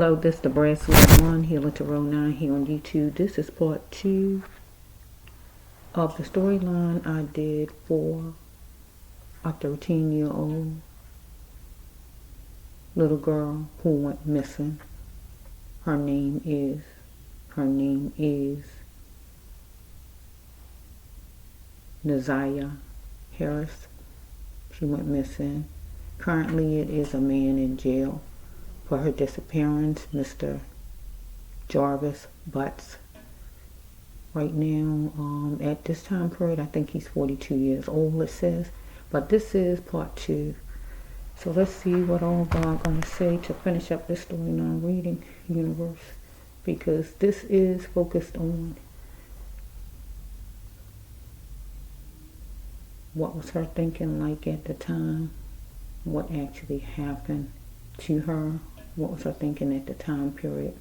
Hello, this is the Brass Letter 1, Healer to Row 9 here on YouTube. This is part 2 of the storyline I did for a 13-year-old little girl who went missing. Her name is Naziyah Harris. She went missing. Currently, it is a man in jail for her disappearance, Mr. Jarvis Butts. Right now, at this time period, I think he's 42 years old, it says. But this is part 2. So let's see what all I'm going to say to finish up this storyline reading universe. Because this is focused on what was her thinking like at the time, what actually happened to her, what was her thinking at the time period.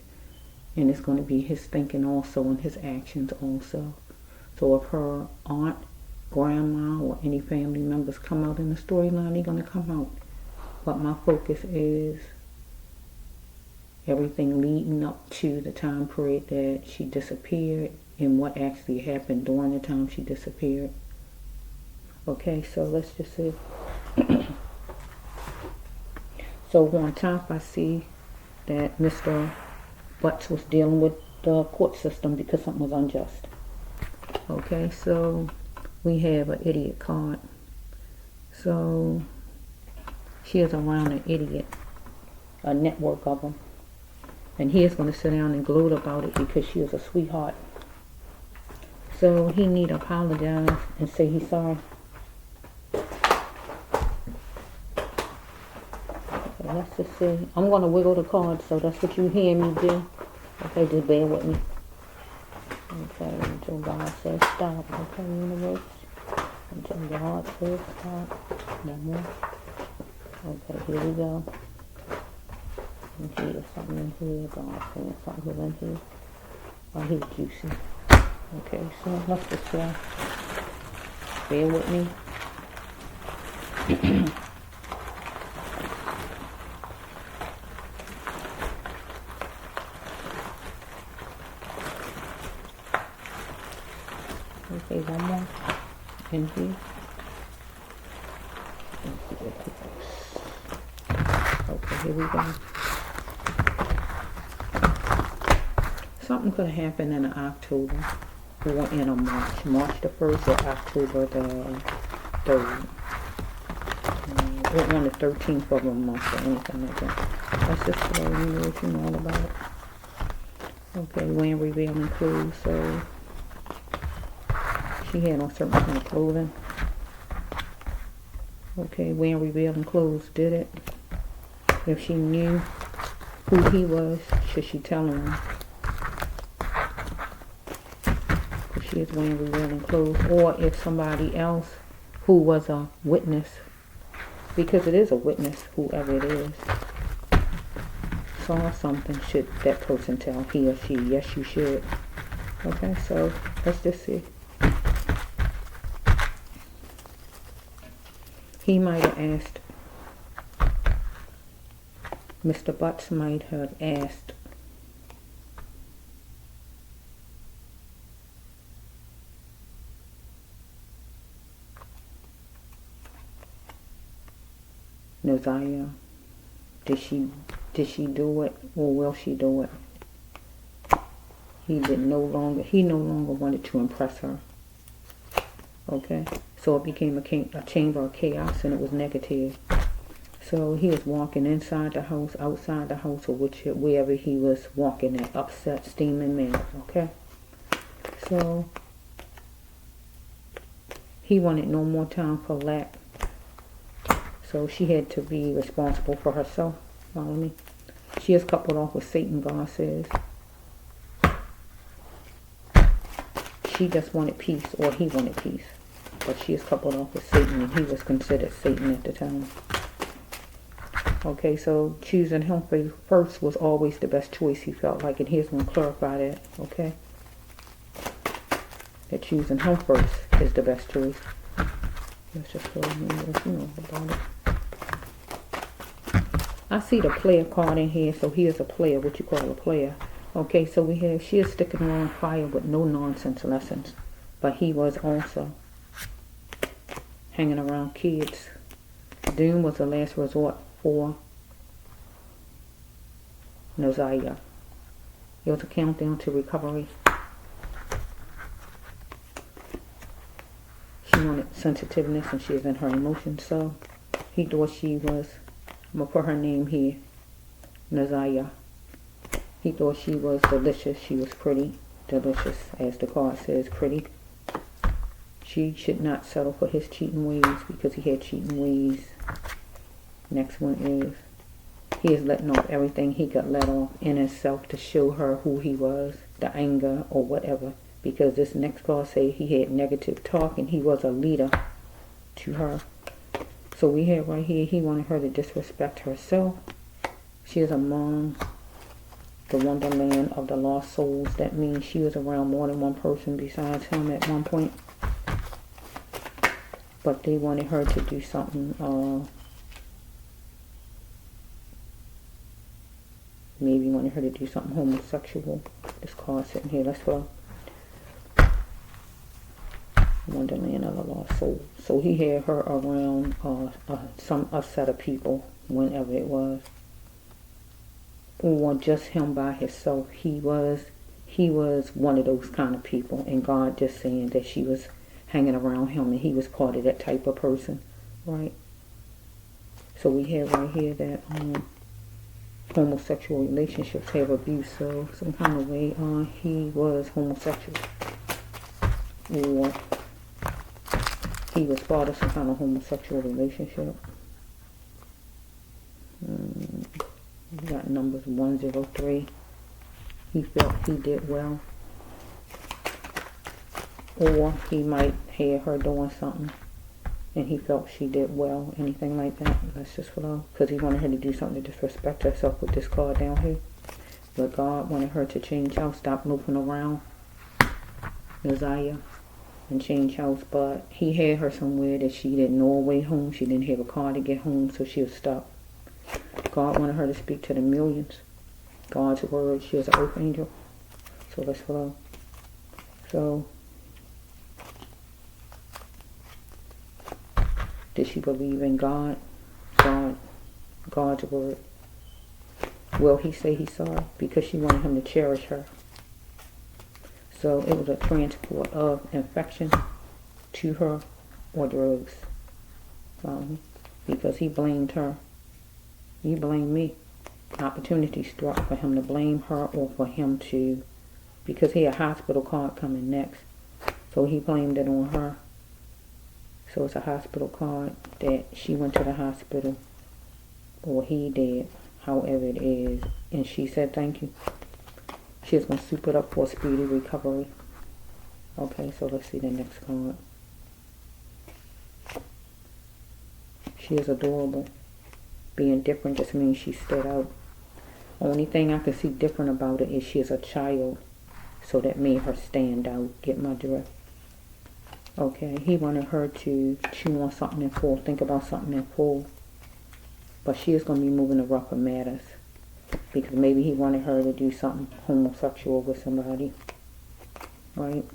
And it's going to be his thinking also and his actions also. So if her aunt, grandma, or any family members come out in the storyline, they're going to come out. But my focus is everything leading up to the time period that she disappeared and what actually happened during the time she disappeared. Okay, so let's just see. So on top, I see that Mr. Butts was dealing with the court system because something was unjust. Okay, so we have an idiot card. So she is around an idiot, a network of them. And he is going to sit down and gloat about it because she is a sweetheart. So he need to apologize and say he's sorry. Let's just see. I'm going to wiggle the cards, so that's what you hear me do. Okay, just bear with me. Okay, until God says stop. Okay, universe. Until God says stop. No more. Okay, here we go. And here's something in here. God saying something in here. Oh, he's juicy. Okay, so let's just go. Bear with me. Okay, one more in here. Okay, here we go. Something could happen in October or in a March the 1st or October the 3rd. Or on the 13th of a month or anything like that. That's just so you know what you know all about it. Okay, wearing revealing clues, so she had on certain kind of clothing. Okay, wearing revealing clothes did it. If she knew who he was, should she tell him? If she is wearing revealing clothes, or if somebody else who was a witness, because it is a witness, whoever it is, saw something, should that person tell he or she? Yes, you should. Okay, so let's just see. He might have asked, Mr. Butts might have asked Naziyah, did she do it, or will she do it? He no longer wanted to impress her. Okay, so it became a chamber of chaos, and it was negative. So he was walking inside the house, outside the house, or wherever he was walking at, upset, steaming mad. Okay, so he wanted no more time for lack. So she had to be responsible for herself. Follow me? She is coupled off with Satan, God says. She just wanted peace, or he wanted peace. But she is coupled off with Satan, and he was considered Satan at the time. Okay, so choosing him first was always the best choice, he felt like. And here's going to clarify that, okay? That choosing him first is the best choice. Let's just go ahead and let you know about it. I see the player card in here, so here's a player, what you call a player. Okay, so we have, she is sticking around fire with no nonsense lessons. But he was also hanging around kids. Doom was the last resort for Naziyah. It was a countdown to recovery. She wanted sensitiveness and she is in her emotions, so he thought she was, I'm going to put her name here, Naziyah. He thought she was delicious. She was pretty, delicious, as the card says, pretty. She should not settle for his cheating ways because he had cheating ways. Next one is, he is letting off everything he got let off in himself to show her who he was, the anger or whatever. Because this next card say he had negative talk and he was a leader to her. So we have right here, he wanted her to disrespect herself. She is among the wonderland of the lost souls. That means she was around more than one person besides him at one point. But they wanted her to do something, maybe wanted her to do something homosexual. This card sitting here, let's go. Wonderland of the lost soul. So he had her around a set of people, whenever it was. Or just him by himself. He was one of those kind of people, and God just saying that she was hanging around him and he was part of that type of person, right? So we have right here that homosexual relationships have abuse, so some kind of way he was homosexual, or he was part of some kind of homosexual relationship. We got numbers 103. He felt he did well. Or he might have her doing something and he felt she did well. Anything like that. Let's just flow. Because he wanted her to do something to disrespect herself with this card down here. But God wanted her to change house. Stop moving around Naziyah and change house. But he had her somewhere that she didn't know a way home. She didn't have a car to get home, so she was stuck. God wanted her to speak to the millions. God's word. She is an earth angel. So let's flow. So, did she believe in God? God's word. Will he say he's sorry? Because she wanted him to cherish her. So it was a transport of infection to her or drugs. Because he blamed her. You blame me. Opportunity struck for him to blame her or for him to, because he had a hospital card coming next. So he blamed it on her. So it's a hospital card that she went to the hospital, or he did, however it is. And she said thank you. She's going to soup it up for a speedy recovery. Okay, so let's see the next card. She is adorable. Being different just means she stood out. Only thing I can see different about it is she is a child. So that made her stand out. Get my drift? Okay, he wanted her to chew on something in full. Think about something in full. But she is going to be moving to rougher matters. Because maybe he wanted her to do something homosexual with somebody. Right?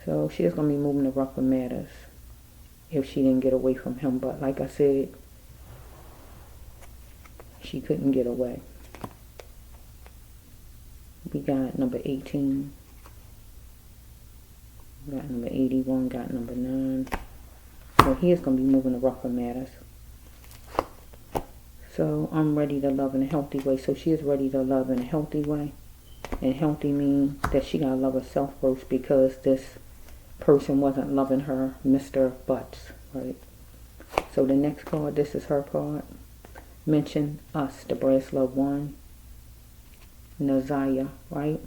So she is going to be moving to rougher matters. If she didn't get away from him. But like I said, she couldn't get away. We got number 18. Got number 81. Got number 9. So he is going to be moving to rougher matters. So I'm ready to love in a healthy way. So she is ready to love in a healthy way. And healthy means that she got to love herself first, because this person wasn't loving her, Mr. Butts, right? So the next card, this is her card. Mention us, the brass love one. Naziyah, right?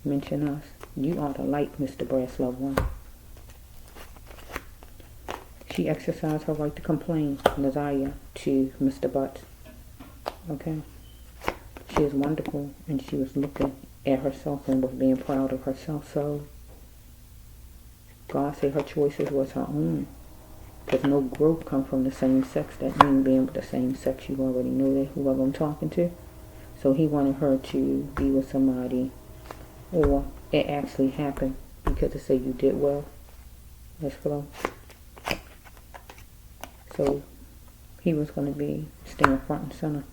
Mention us. You ought to like Mr. Brass Love One. She exercised her right to complain, Naziyah, to Mr. Butts. Okay? She is wonderful, and she was looking at herself and was being proud of herself. So God said her choices was her own. Because no growth comes from the same sex. That means being with the same sex. You already know that, whoever I'm talking to. So he wanted her to be with somebody, or it actually happened because it said you did well. Let's flow. So he was going to be staying front and center.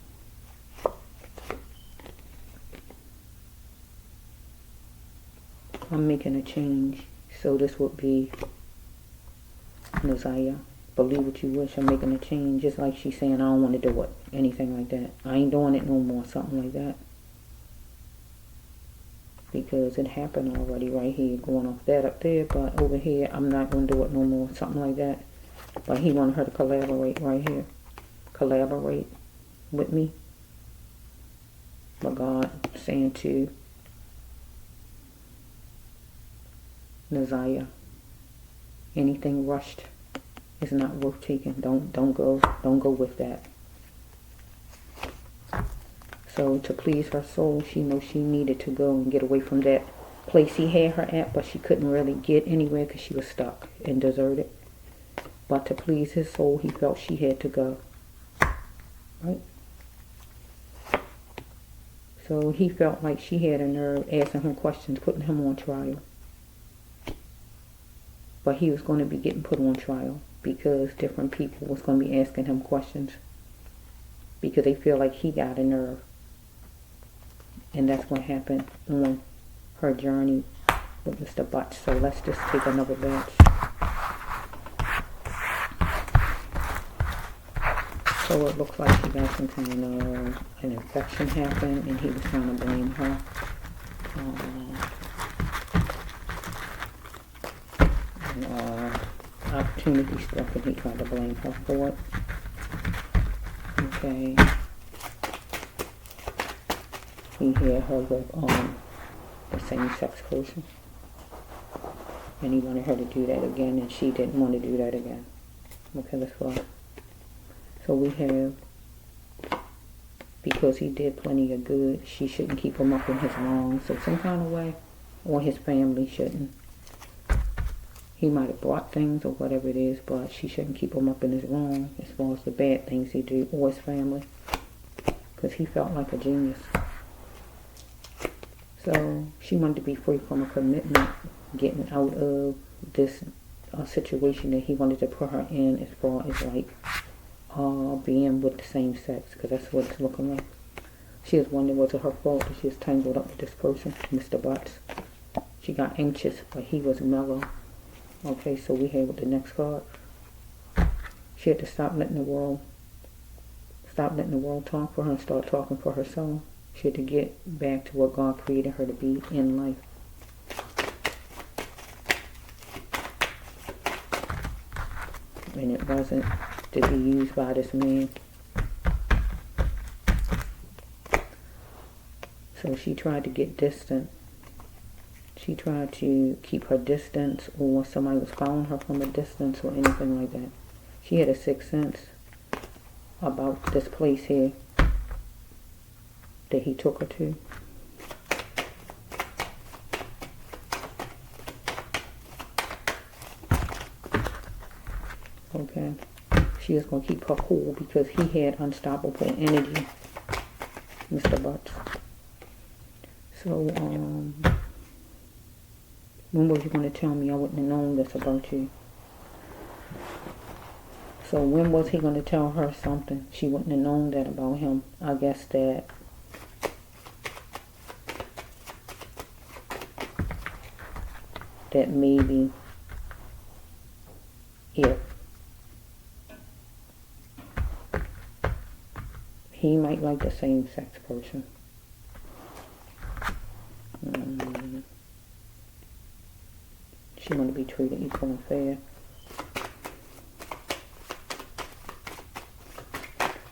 I'm making a change. So this would be Naziyah. Believe what you wish. I'm making a change. Just like she's saying, I don't want to do it. Anything like that. I ain't doing it no more. Something like that. Because it happened already right here. Going off that up there. But over here, I'm not going to do it no more. Something like that. But he wanted her to collaborate right here. Collaborate with me. But God saying to Naziyah, anything rushed is not worth taking. Don't go with that. So to please her soul, she knows she needed to go and get away from that place he had her at, but she couldn't really get anywhere because she was stuck and deserted. But to please his soul, he felt she had to go. Right? So he felt like she had a nerve asking him questions, putting him on trial. But he was going to be getting put on trial because different people was going to be asking him questions because they feel like he got a nerve. And that's what happened on her journey with Mr. Butts. So let's just take another batch. So it looks like she got some kind of an infection happen and he was trying to blame her. Opportunity struck and he tried to blame her for it. Okay. He had her with the same sex person. And he wanted her to do that again and she didn't want to do that again. Okay, let's go. So we have, because he did plenty of good, she shouldn't keep him up in his wrong. So some kind of way, or his family shouldn't. He might have brought things or whatever it is, but she shouldn't keep him up in his wrong as far as the bad things he do, or his family. Because he felt like a genius. So she wanted to be free from a commitment, getting out of this situation that he wanted to put her in as far as like being with the same sex, because that's what it's looking like. She was wondering, was it her fault that she was tangled up with this person, Mr. Butts? She got anxious, but he was mellow. Okay, so we have with the next card. She had to stop letting the world talk for her and start talking for herself. She had to get back to what God created her to be in life. And it wasn't to be used by this man. So she tried to get distant. She tried to keep her distance, or somebody was following her from a distance or anything like that. She had a sixth sense about this place here that he took her to. Okay. She was going to keep her cool because he had unstoppable energy, Mr. Butts. So, when was you going to tell me? I wouldn't have known this about you. So when was he going to tell her something? She wouldn't have known that about him. I guess that maybe if he might like the same sex person. She want to be treated equal and fair.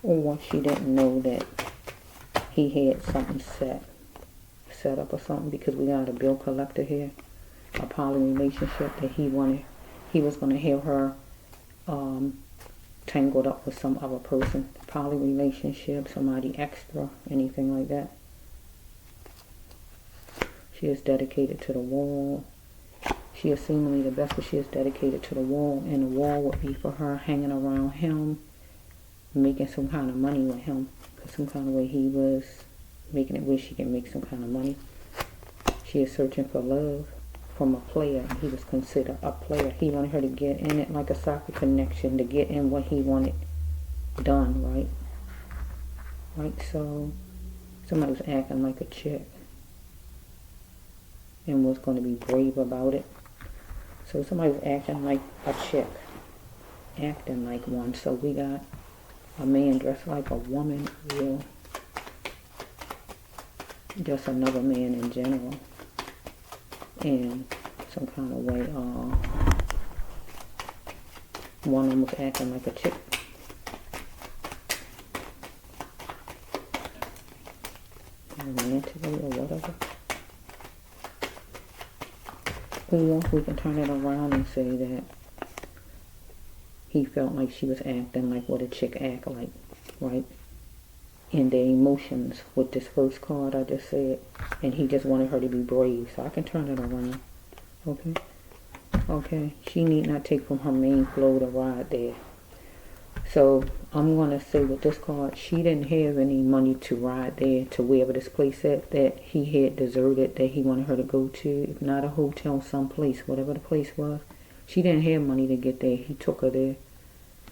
Or she didn't know that he had something set up or something, because we got a bill collector here, a poly relationship that he was going to have her tangled up with some other person. Poly relationship, somebody extra, anything like that. She is dedicated to the wall. She is seemingly the best, but she is dedicated to the wall, and the wall would be for her hanging around him, making some kind of money with him, because some kind of way he was making it where she can make some kind of money. She is searching for love from a player, and he was considered a player. He wanted her to get in it like a soccer connection, to get in what he wanted done, right? Right, so somebody was acting like a chick and was going to be brave about it. So somebody was acting like a chick, acting like one. So we got a man dressed like a woman, or just another man in general, in some kind of way. One of them was acting like a chick. Romantically or whatever. Or we can turn it around and say that he felt like she was acting like what a chick act like, right? In their emotions with this first card I just said, and he just wanted her to be brave. So I can turn it around. Okay? Okay. She need not take from her main flow to ride there. So I'm going to say with this card, she didn't have any money to ride there to wherever this place at that he had deserted, that he wanted her to go to. If not a hotel, someplace, whatever the place was. She didn't have money to get there. He took her there.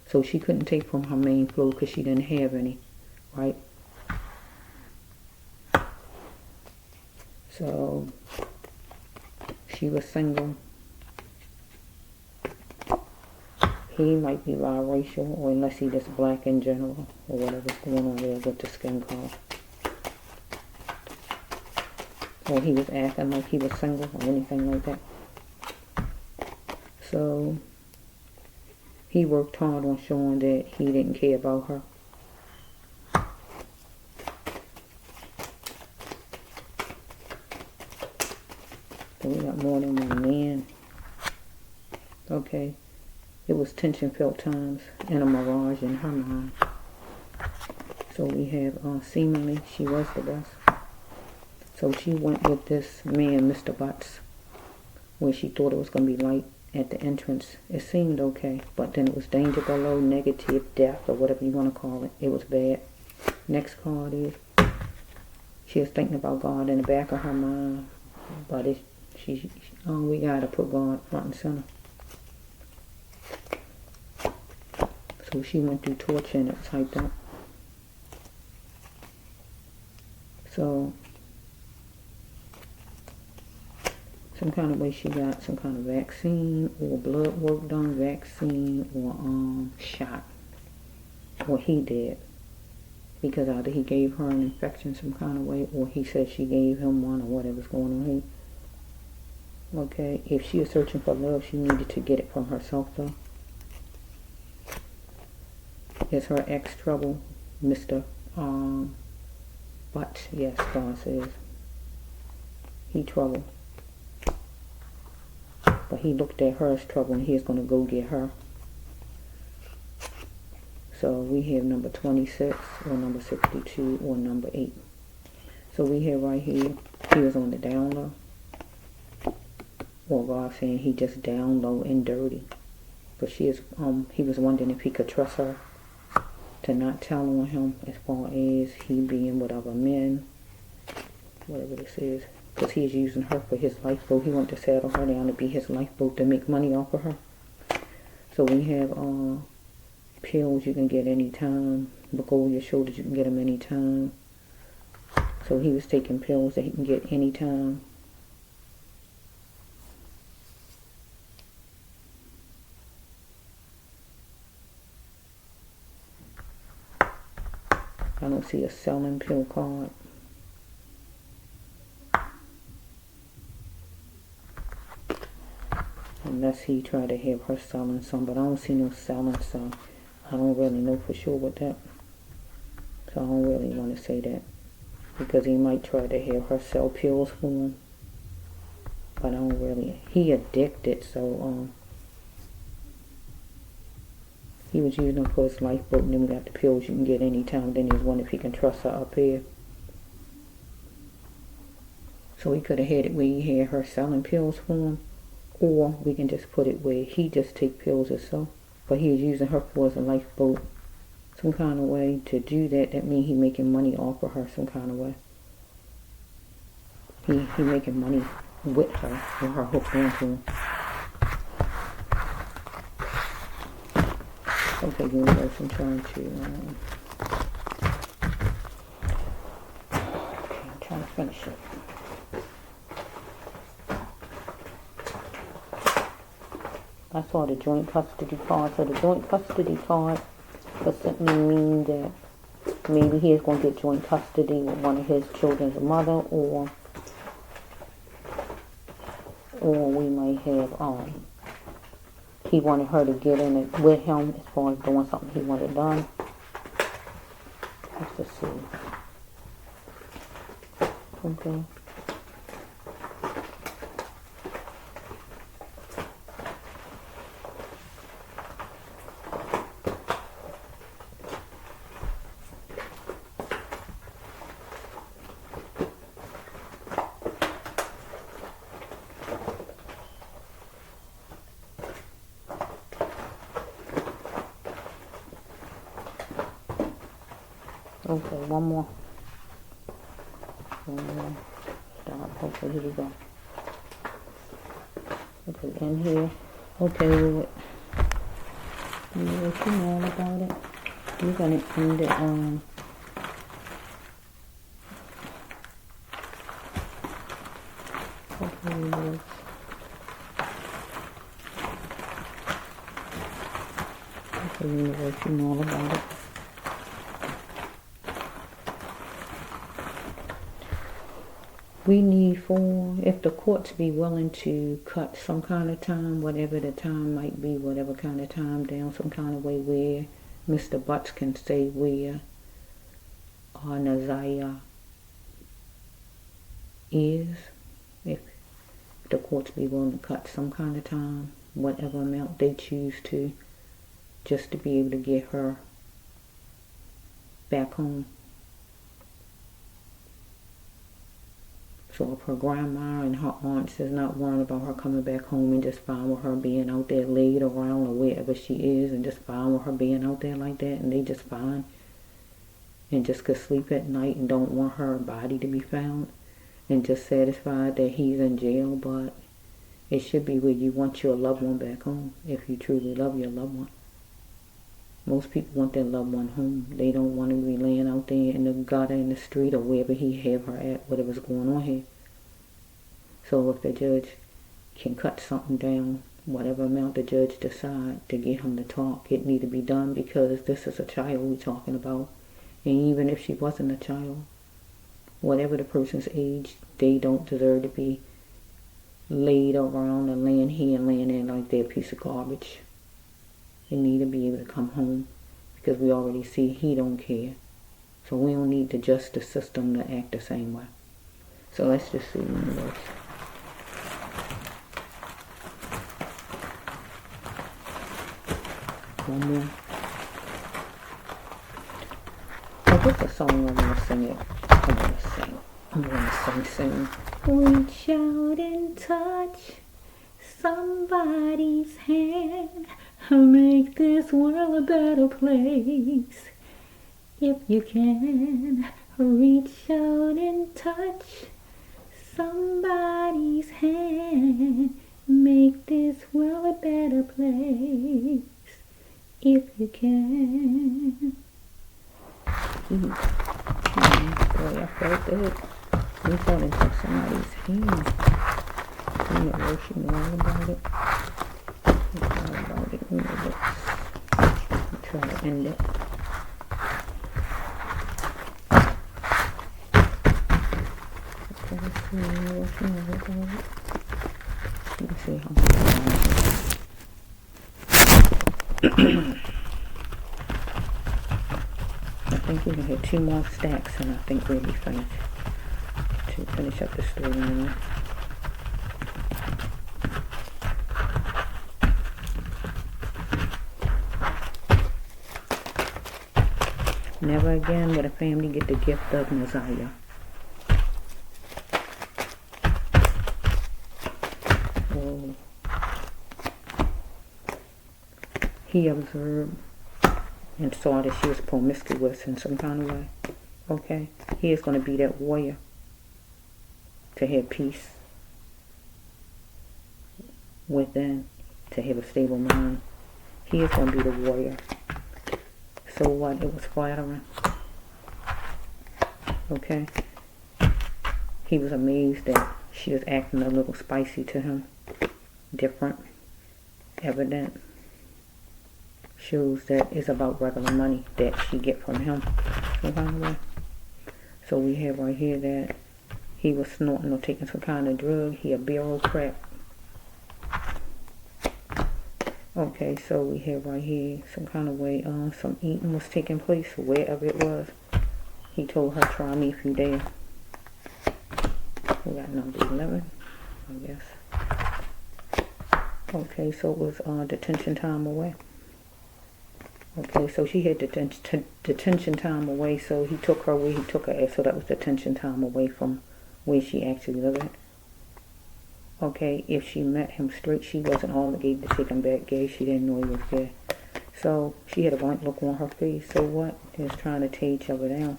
So she couldn't take from her main flow because she didn't have any, right? So she was single. He might be biracial, or unless he just black in general, or whatever's going on there with the skin color. Or he was acting like he was single, or anything like that. So he worked hard on showing that he didn't care about her. So we got more than one man. Okay. It was tension-filled times and a mirage in her mind. So we have seemingly she was the best. So she went with this man, Mr. Butts, where she thought it was going to be light at the entrance. It seemed okay, but then it was danger below, negative, death, or whatever you want to call it. It was bad. Next card is she is thinking about God in the back of her mind, but we got to put God front and center. So she went through torture and it was hyped up. So some kind of way she got some kind of vaccine or blood work done, vaccine or shot. Or he did. Because either he gave her an infection some kind of way, or he said she gave him one, or whatever's going on here. Okay, if she is searching for love, she needed to get it from herself though. Is her ex trouble, Mr. But yes, God says he trouble. But he looked at her as trouble, and he's going to go get her. So we have number 26 or number 62 or number 8. So we have right here, he was on the down low. Or God saying he just down low and dirty. But he was wondering if he could trust her to not tell on him as far as he being with other men, whatever this is, because he is using her for his lifeboat. He wanted to settle her down to be his lifeboat to make money off of her. So we have pills you can get anytime. Look over your shoulders, you can get them anytime. So he was taking pills that he can get anytime. I don't see a selling pill card. Unless he tried to have her selling some, but I don't see no selling, so I don't really know for sure with that. So I don't really want to say that, because he might try to have her sell pills for him. But I don't really, he addicted, so he was using them for his lifeboat, and then we got the pills you can get anytime. Then he was wondering if he can trust her up here. So he could have had it where he had her selling pills for him, Or we can just put it where he just take pills himself, but he is using her for as a lifeboat some kind of way. To do that, that means he making money off of her some kind of way. He making money with her, or her hooked onto him. Okay, universe, I'm trying to finish it. I saw the joint custody card. So the joint custody card could simply mean that maybe he is going to get joint custody with one of his children's mother, or we might have he wanted her to get in it with him as far as doing something he wanted done. Let's just see. Okay. Okay, one more. Stop. Okay, here we go. Put it in here. Okay, you know all about it. We're gonna end it on universe, you know all about it. We need for, if the courts be willing to cut some kind of time, whatever the time might be, whatever kind of time down, some kind of way where Mr. Butts can say where Naziyah is, if the courts be willing to cut some kind of time, whatever amount they choose to, just to be able to get her back home. So if her grandma and her aunts is not worried about her coming back home and just fine with her being out there laid around or wherever she is, and just fine with her being out there like that, and they just fine and just could sleep at night and don't want her body to be found, and just satisfied that he's in jail. But it should be where you want your loved one back home, if you truly love your loved one. Most people want their loved one home. They don't want to be laying out there in the gutter, in the street, or wherever he have her at, whatever's going on here. So if the judge can cut something down, whatever amount the judge decide to get him to talk, it need to be done, because this is a child we're talking about. And even if she wasn't a child, whatever the person's age, they don't deserve to be laid around and laying here and laying there like they're a piece of garbage. They need to be able to come home, because we already see he don't care. So we don't need the justice system to act the same way. So let's just see universe. One more. Oh, this is a song I'm going to sing it. I'm going to sing. Reach out and touch somebody's hand. Make this world a better place. If you can, reach out and touch somebody's hand. Make this world a better place. If you can. Boy, I felt that. Reach out and touch somebody's hand. Universe, you know all about it. Try to end it. Let's see how much. I think we can hit 2 more stacks, and I think we'll be finished to finish up the story anyway. Never again would a family get the gift of Naziyah. Oh, he observed and saw that she was promiscuous in some kind of way. Okay? He is going to be that warrior to have peace within, to have a stable mind. He is going to be the warrior. So what? It was flattering. Okay? He was amazed that she was acting a little spicy to him. Different. Evident. Shows that it's about regular money that she get from him. So we have right here that he was snorting or taking some kind of drug. He a barrel crack. Okay, so we have right here some kind of way some eating was taking place wherever it was. He told her, try me if you dare. We got number 11, I guess. Okay, so it was detention time away. Okay, so she had detention time away, so he took her where he took her at, so that was detention time away from where she actually lived at. Okay, if she met him straight, she wasn't obligated to take him back gay. She didn't know he was gay. So she had a blank look on her face. So what? Is trying to tear each other down.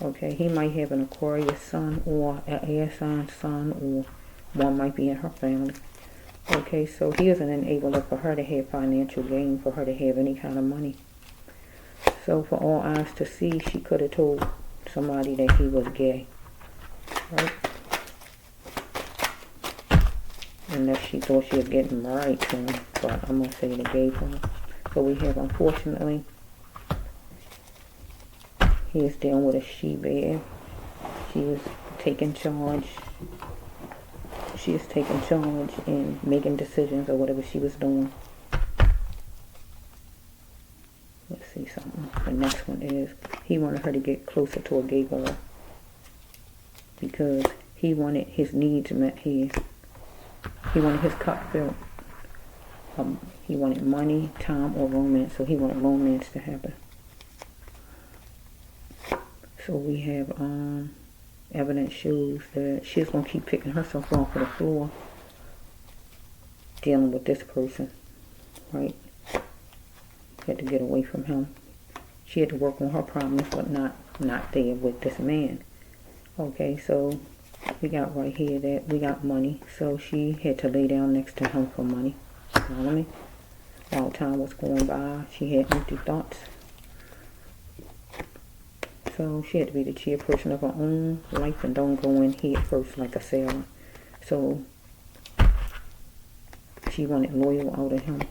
Okay, he might have an Aquarius sun or an air sign sun, or one might be in her family. Okay, so he is an enabler for her to have financial gain, for her to have any kind of money. So for all eyes to see, she could have told somebody that he was gay. Right? Unless she thought she was getting married to him, but I'm going to say the gay part. So we have, unfortunately, he is dealing with a she-bear. She is taking charge. She is taking charge and making decisions or whatever she was doing. Let's see something. The next one is, he wanted her to get closer to a gay girl because he wanted his needs met here. He wanted his cup filled. He wanted money, time, or romance. So he wanted romance to happen. So we have evidence shows that she's going to keep picking herself off of the floor dealing with this person. Right? Had to get away from him. She had to work on her problems, but not there with this man. Okay, so we got right here that we got money, so she had to lay down next to him for money. Follow me? While time was going by, she had empty thoughts. So she had to be the chairperson of her own life and don't go in head first like a sailor. So she wanted loyal out of him,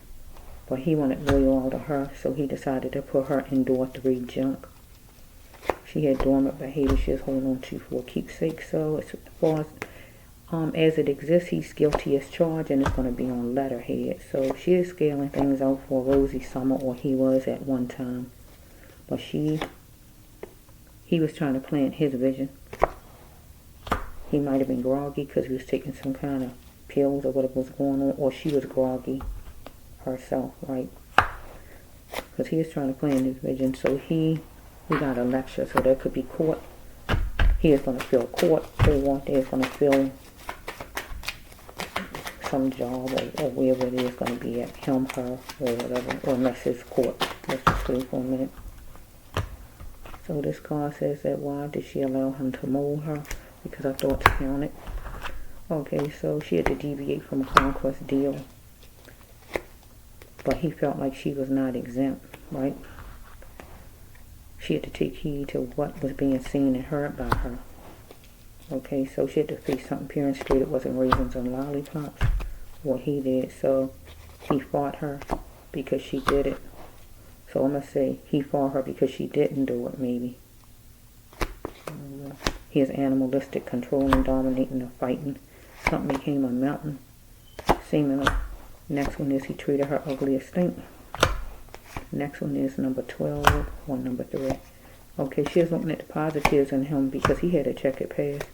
but he wanted loyal out of her, so he decided to put her in door 3 junk. She had dormant behavior she was holding on to for a keepsake. So as far as it exists, he's guilty as charged and it's going to be on letterhead. So she is scaling things out for a rosy summer, or he was at one time. But he was trying to plant his vision. He might have been groggy because he was taking some kind of pills or whatever was going on, or she was groggy herself, right? Because he was trying to plant his vision. So we got a lecture, so there could be court. He is going to fill court, or there's going to fill some job or wherever it is going to be at, him, her, or whatever, or unless it's court. Let's just wait for a minute. So this card says that why did she allow him to mold her? Because her thoughts counted. Okay, so she had to deviate from a conquest deal. But he felt like she was not exempt, right? She had to take heed to what was being seen and heard by her. Okay, so she had to face something pure and straight. It wasn't raisins and lollipops. What he did. So he fought her because she did it. So I'm going to say he fought her because she didn't do it, maybe. He is animalistic, controlling, dominating, or fighting. Something became a mountain. Seemingly. Next one is he treated her ugly as stink. Next one is number 12 or number 3. Okay, she was looking at the positives in him because he had a checkered past.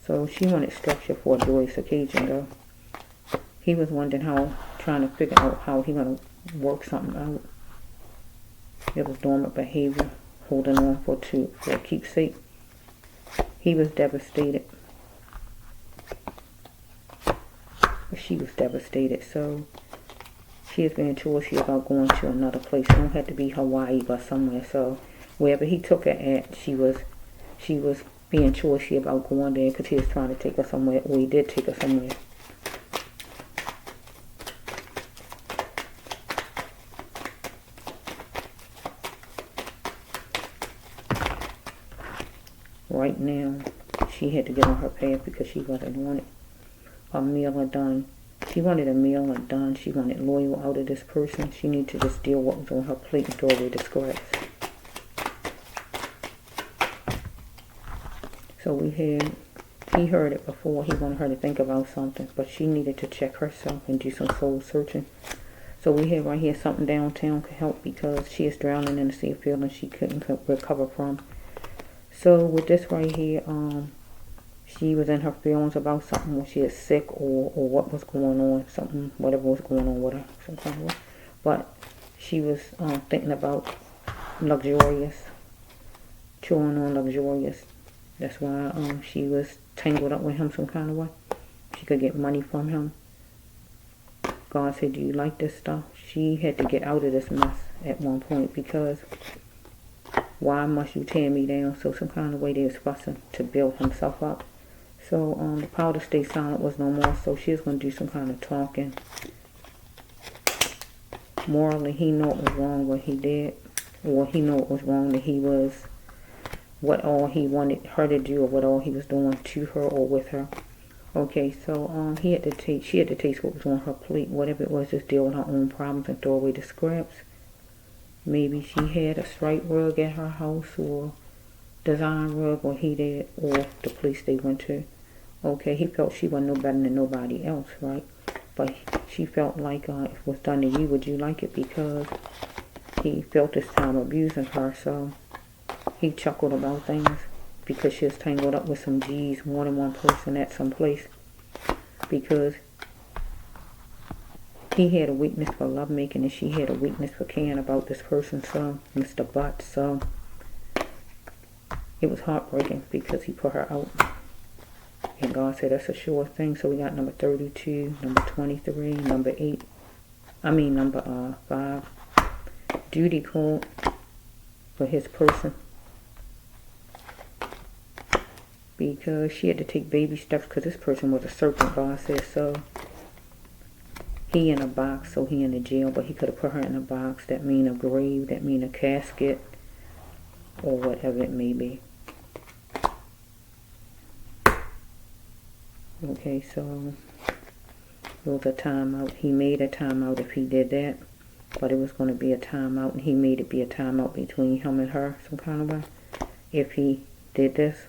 So she wanted structure for a joyous occasion, though. He was wondering trying to figure out how he going to work something out. It was dormant behavior, holding on for a keepsake. He was devastated. She was devastated. So she is being choosy about going to another place. It don't have to be Hawaii, but somewhere. So wherever he took her at, she was being choosy about going there because he was trying to take her somewhere, or he did take her somewhere. Right now, she had to get on her path because she wasn't on it. A meal or done. She wanted a meal or done. She wanted loyal out of this person. She needed to just deal with what was on her plate and throw away the scraps. So he heard it before. He wanted her to think about something, but she needed to check herself and do some soul searching. So we have right here something downtown could help because she is drowning in a sea of feelings she couldn't recover from. So with this right here, she was in her feelings about something when she is sick or what was going on, something, whatever was going on with her, some kind of way. But she was thinking about luxurious, chewing on luxurious. That's why she was tangled up with him some kind of way. She could get money from him. God said, do you like this stuff? She had to get out of this mess at one point because why must you tear me down? So some kind of way they was fussing to build himself up. So the power to stay silent was no more. So she was going to do some kind of talking. Morally, he knew it was wrong what he did. Or he knew it was wrong that he was, what all he wanted her to do or what all he was doing to her or with her. Okay, so she had to taste what was on her plate. Whatever it was, just deal with her own problems and throw away the scraps. Maybe she had a stripe rug at her house or design rug, or he did, or the place they went to. Okay, he felt she wasn't no better than nobody else, right? But she felt like if it was done to you, would you like it? Because he felt this time abusing her, so he chuckled about things because she was tangled up with some G's, more than one person at some place. Because he had a weakness for lovemaking and she had a weakness for caring about this person, so Mr. Butt, so it was heartbreaking because he put her out. And God said that's a sure thing. So we got number 32, number 23, number 8. Number 5. Duty code for his person. Because she had to take baby steps because this person was a serpent, God said. So he in a box, so he in the jail, but he could have put her in a box. That mean a grave, that mean a casket, or whatever it may be. Okay, so it was a timeout. He made a timeout if he did that, but it was going to be a timeout, and he made it be a timeout between him and her some kind of way. If he did this,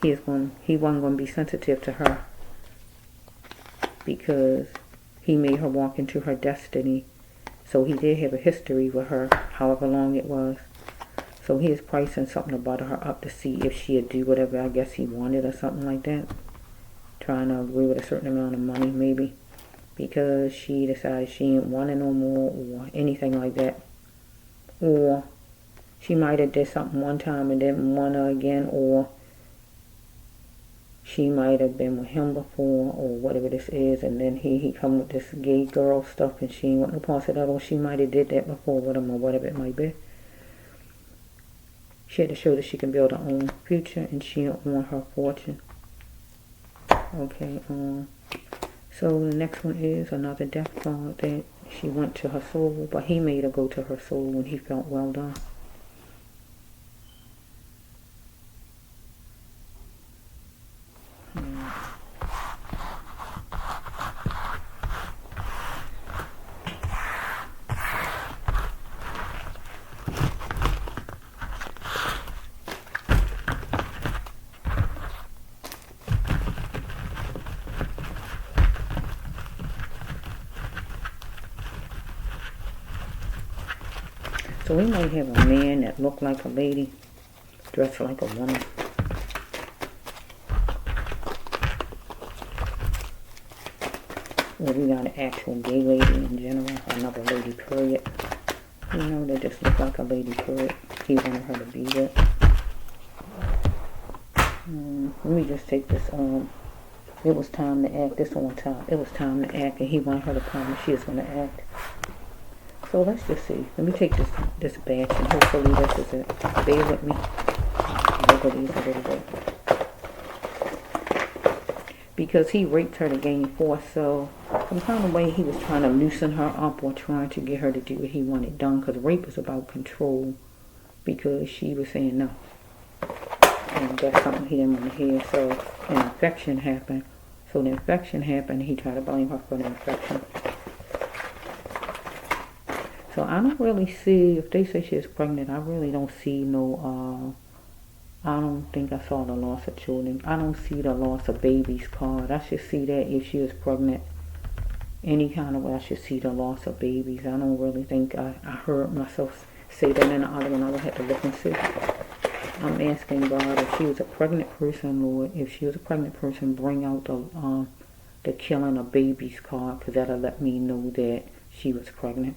he wasn't going to be sensitive to her because he made her walk into her destiny. So he did have a history with her, however long it was. So he is pricing something to butter her up to see if she'd do whatever I guess he wanted or something like that. Trying to agree with a certain amount of money maybe. Because she decided she didn't want it no more or anything like that. Or she might have did something one time and didn't want her again, or she might have been with him before or whatever this is, and then he come with this gay girl stuff and she ain't want no parts of that, or she might have did that before with him or whatever it might be. She had to show that she can build her own future and she don't want her fortune. Okay, so the next one is another death card that she went to her soul, but he made her go to her soul when he felt well done. So we might have a man that looked like a lady, dressed like a woman. Or we got an actual gay lady in general, another lady period. You know, they just look like a lady period. He wanted her to be with. Let me just take this It was time to act. This on top. It was time to act, and he wanted her to promise she was going to act. So let's just see. Let me take this batch, and hopefully this is it. Bear with me. Look at these a little bit. Because he raped her to gain force, so some kind of way he was trying to loosen her up or trying to get her to do what he wanted done. Because rape is about control. Because she was saying no. And that's something he didn't want to hear. So an infection happened. So the infection happened, he tried to blame her for the infection. So I don't really see, if they say she is pregnant, I really don't see no, I don't think I saw the loss of children. I don't see the loss of babies card. I should see that if she is pregnant. Any kind of way, I should see the loss of babies. I don't really think I heard myself say that in the other one. I would have to look and see. I'm asking God if she was a pregnant person, Lord. If she was a pregnant person, bring out the killing of babies card, because that'll let me know that she was pregnant.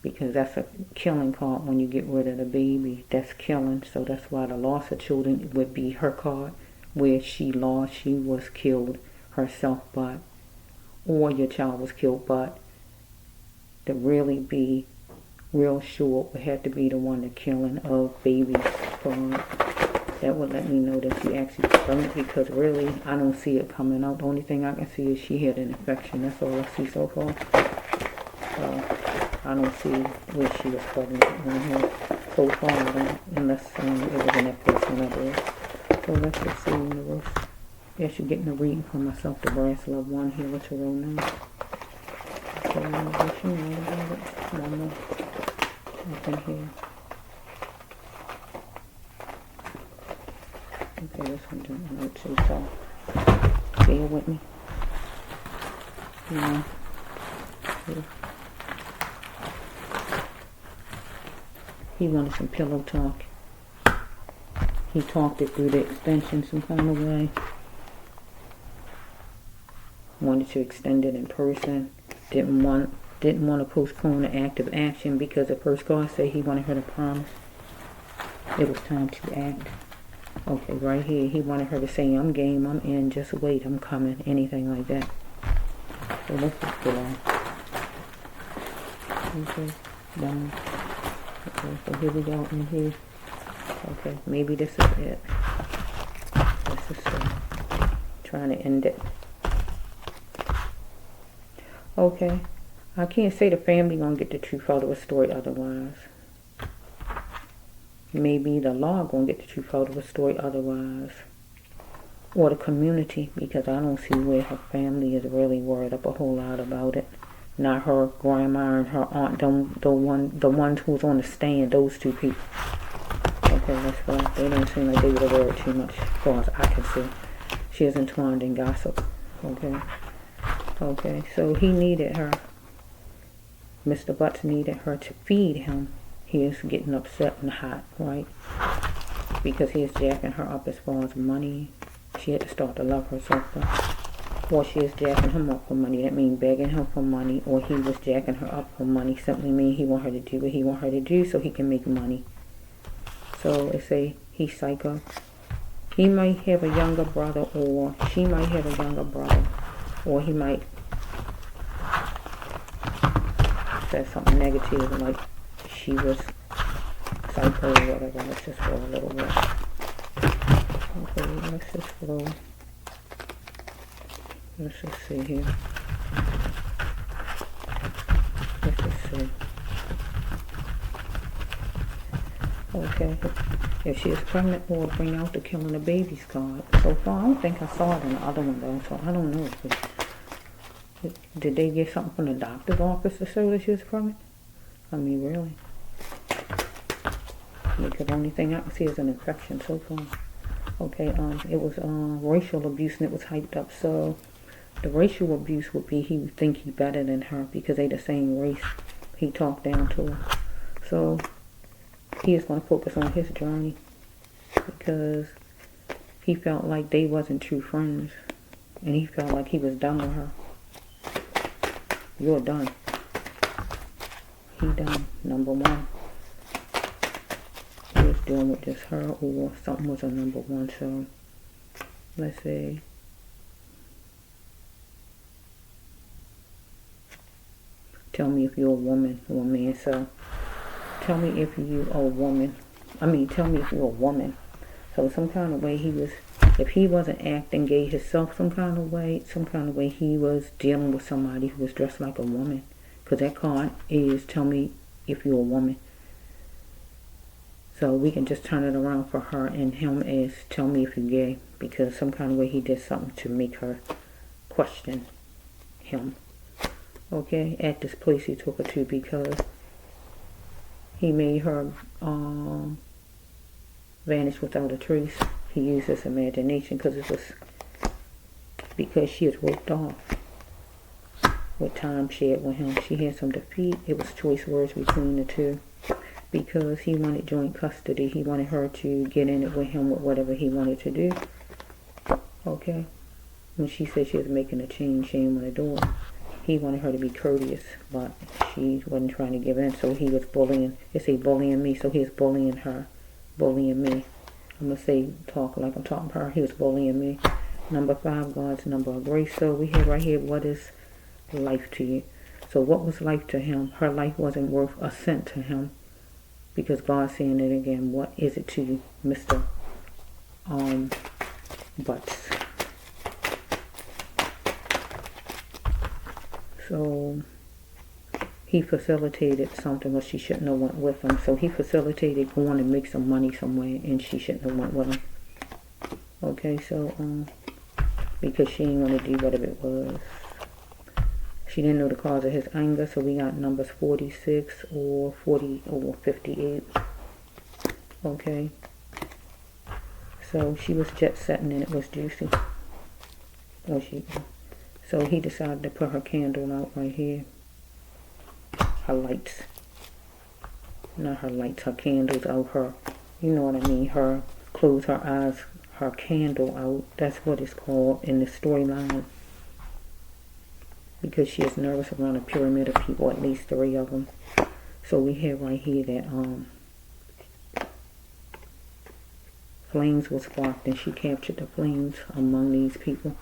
Because that's a killing card when you get rid of the baby. That's killing. So that's why the loss of children would be her card, where she lost, she was killed herself, but, or your child was killed, but to really be real sure would have to be the one, the killing of babies card. That would let me know that she actually was pregnant, because really I don't see it coming out. The only thing I can see is she had an infection. That's all I see so far. I don't see where she was pregnant in here so far, unless it was in that first one I did. So let's just see in the rest. Yeah, she's getting a reading for myself, the brass love one here, what's her real name. So what she know about it? I don't know. Nothing here. Okay, this one didn't know too, so bear with me. Yeah. He wanted some pillow talk. He talked it through the extension some kind of way. Wanted to extend it in person. Didn't want to postpone the active action, because the first card said he wanted her to promise. It was time to act. Okay, right here, he wanted her to say, I'm game, I'm in, just wait, I'm coming, anything like that. So let's just get on. Okay, down. Okay, so here we go in here. Okay, maybe this is it. This is trying to end it. Okay, I can't say the family gonna get the truth out of a story otherwise. Maybe the law gonna get the truth out of a story otherwise. Or the community, because I don't see where her family is really worried up a whole lot about it. Not her grandma and her aunt, the ones who's on the stand, those two people. Okay, let's go. They don't seem like they would have worried too much, as far as I can see. She is entwined in gossip. Okay. Okay, so he needed her. Mr. Butts needed her to feed him. He is getting upset and hot, right? Because he is jacking her up as far as money. She had to start to love herself. Or she is jacking him up for money. That means begging him for money. Or he was jacking her up for money. Simply means he want her to do what he want her to do so he can make money. So it say he's psycho. He might have a younger brother, or she might have a younger brother. Or he might say something negative, like she was psycho or whatever. Let's just go a little bit. Okay, let's just go. Let's just see here. Let's just see. Okay, if she is pregnant, or bring out the killing the babies card. So far, I don't think I saw it in the other one though, so I don't know. Did they get something from the doctor's office to show that she was pregnant? I mean, really? Because the only thing I can see is an infection so far. Okay, it was racial abuse, and it was hyped up. So the racial abuse would be he would think he better than her because they the same race. He talked down to her. So he is going to focus on his journey, because he felt like they wasn't true friends, and he felt like he was done with her. You're done. He done. Number one. Here's dealing with just her, or something was a number one. So let's see. Tell me if you're a woman or a man. So tell me if you are a woman. Tell me if you're a woman. So some kind of way he was, if he wasn't acting gay himself some kind of way he was dealing with somebody who was dressed like a woman. Because that card is tell me if you're a woman. So we can just turn it around for her and him as tell me if you're gay. Because some kind of way he did something to make her question him. Okay, at this place he took her to, because he made her vanish without a trace. He used his imagination because she was roped off with time shared with him. She had some defeat. It was choice words between the two, because he wanted joint custody. He wanted her to get in it with him with whatever he wanted to do. Okay, when she said she was making a change, she didn't want to do it. He wanted her to be courteous, but she wasn't trying to give in, so he was bullying. It's a bullying me, so he was bullying her, bullying me. I'm going to say, talk like I'm talking to her. He was bullying me. Number 5, God's number of grace. So we have right here, what is life to you? So what was life to him? Her life wasn't worth a cent to him, because God's saying it again. What is it to you, Mr. Butts? So he facilitated something, but she shouldn't have went with him. So he facilitated going to make some money somewhere, and she shouldn't have went with him. Okay, so because she didn't want to do whatever it was. She didn't know the cause of his anger, so we got numbers 46 or 40 or 58. Okay. So she was jet setting and it was juicy. So he decided to put her candle out right here. Her lights. Not her lights, her candles out. Her, you know what I mean, her close her eyes, her candle out. That's what it's called in the storyline. Because she is nervous around a pyramid of people, at least 3 of them. So we have right here that flames were sparked, and she captured the flames among these people.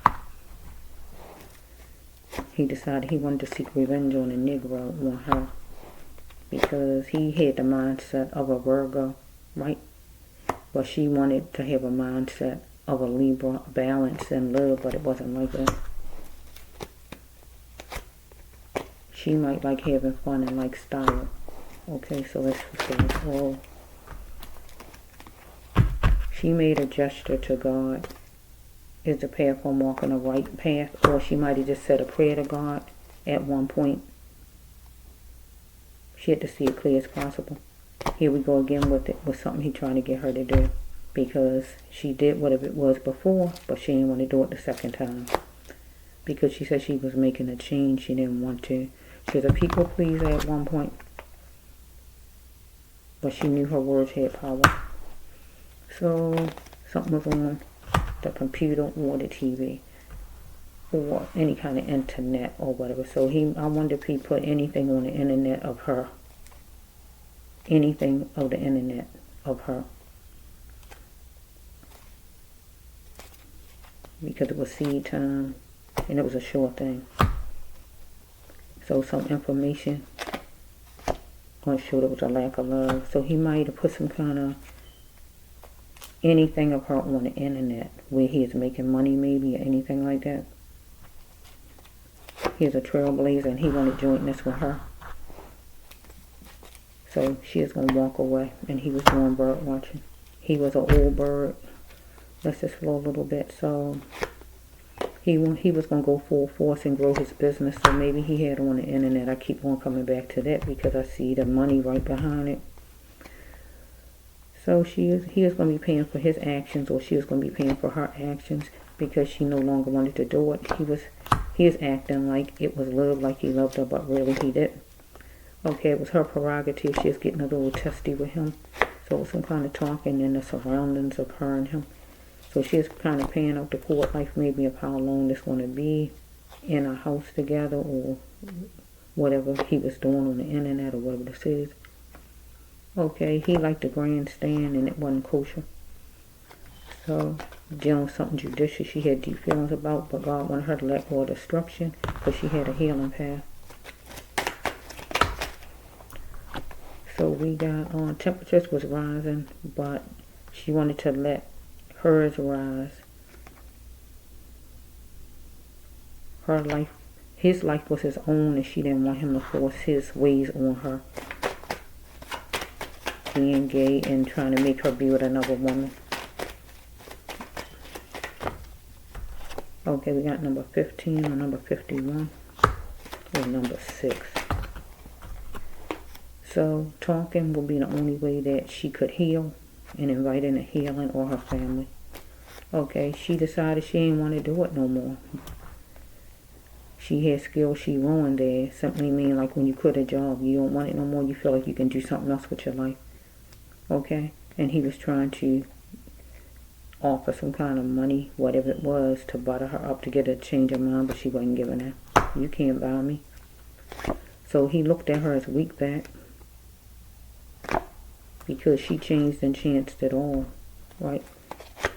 He decided he wanted to seek revenge on a Negro, on her, because he had the mindset of a Virgo, right? But she wanted to have a mindset of a Libra, balance and love, but it wasn't like that. She might like having fun and like style. Okay, so let's see. She made a gesture to God. Is the path I'm walking the right path? Or she might have just said a prayer to God at one point. She had to see it clear as possible. Here we go again with it, with something he trying to get her to do. Because she did whatever it was before, but she didn't want to do it the second time. Because she said she was making a change, she didn't want to. She was a people pleaser at one point. But she knew her words had power. So something was on the computer or the TV or any kind of internet or whatever. So I wonder if he put anything on the internet of her. Anything of the internet of her. Because it was seed time and it was a short thing. So some information going to show there was a lack of love. So he might have put some kind of anything of her on the internet where he is making money maybe or anything like that. He's a trailblazer and he wanted jointness with her. So she is going to walk away, and he was doing bird watching. He was an old bird. Let's just flow a little bit. So he was going to go full force and grow his business. So maybe he had on the internet. I keep on coming back to that because I see the money right behind it. So he is going to be paying for his actions, or she is going to be paying for her actions because she no longer wanted to do it. He is acting like it was love, like he loved her, but really he didn't. Okay, it was her prerogative. She was getting a little testy with him. So it was some kind of talking in the surroundings of her and him. So she is kind of paying out the court life maybe of how long this going to be in a house together, or whatever he was doing on the internet, or whatever this is. Okay, he liked the grandstand and it wasn't kosher. So, dealing with something judicious she had deep feelings about, but God wanted her to let go of destruction because she had a healing path. So we got temperatures was rising, but she wanted to let hers rise. Her life, his life was his own, and she didn't want him to force his ways on her. Being gay and trying to make her be with another woman. Okay, we got number 15 or number 51 or number 6. So talking will be the only way that she could heal and inviting a healing or her family. Okay, she decided she didn't want to do it no more. She had skills she ruined there. Simply mean like when you quit a job, you don't want it no more. You feel like you can do something else with your life. Okay, and he was trying to offer some kind of money, whatever it was, to butter her up to get her to change her mind, but she wasn't giving it. You can't buy me. So he looked at her as weak back because she changed and chanced it all, right?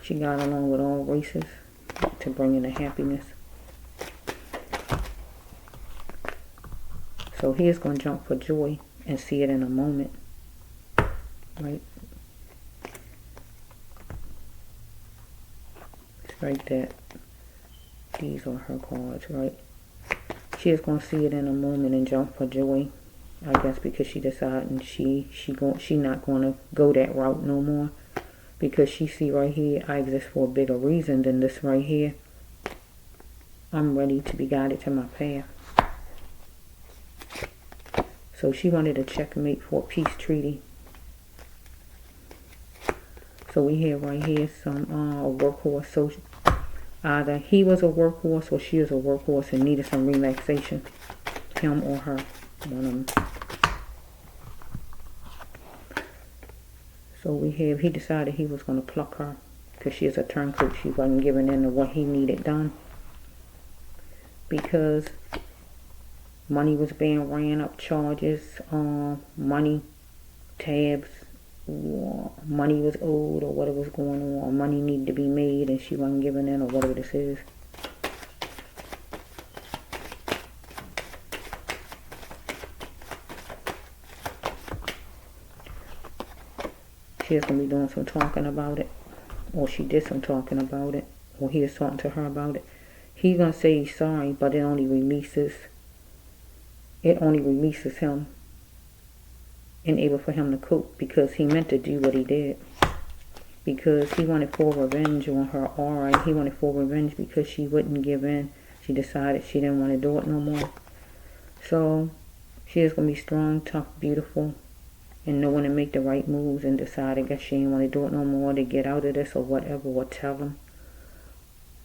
She got along with all races to bring in the happiness. So he is going to jump for joy and see it in a moment, right? It's right that these are her cards, right? She is going to see it in a moment and jump for joy, I guess, because she decided she not going to go that route no more, because she see right here, I exist for a bigger reason than this right here. I'm ready to be guided to my path. So she wanted a checkmate for a peace treaty. So we have right here some a workhorse. So either he was a workhorse or she was a workhorse and needed some relaxation. Him or her, one of them. So we have, he decided he was going to pluck her because she is a turncoat. She wasn't giving in to what he needed done. Because money was being ran up, charges, money, tabs, money was owed or whatever was going on, or money needed to be made and she wasn't giving in or whatever this is. She is going to be doing some talking about it, or she did some talking about it, or he is talking to her about it. He's going to say he's sorry, but it only releases him and able for him to cope, because he meant to do what he did. Because he wanted full revenge on her, alright. He wanted full revenge because she wouldn't give in. She decided she didn't want to do it no more. So she is going to be strong, tough, beautiful, and know when to make the right moves and decide, I guess she didn't want to do it no more, to get out of this or whatever, or tell him.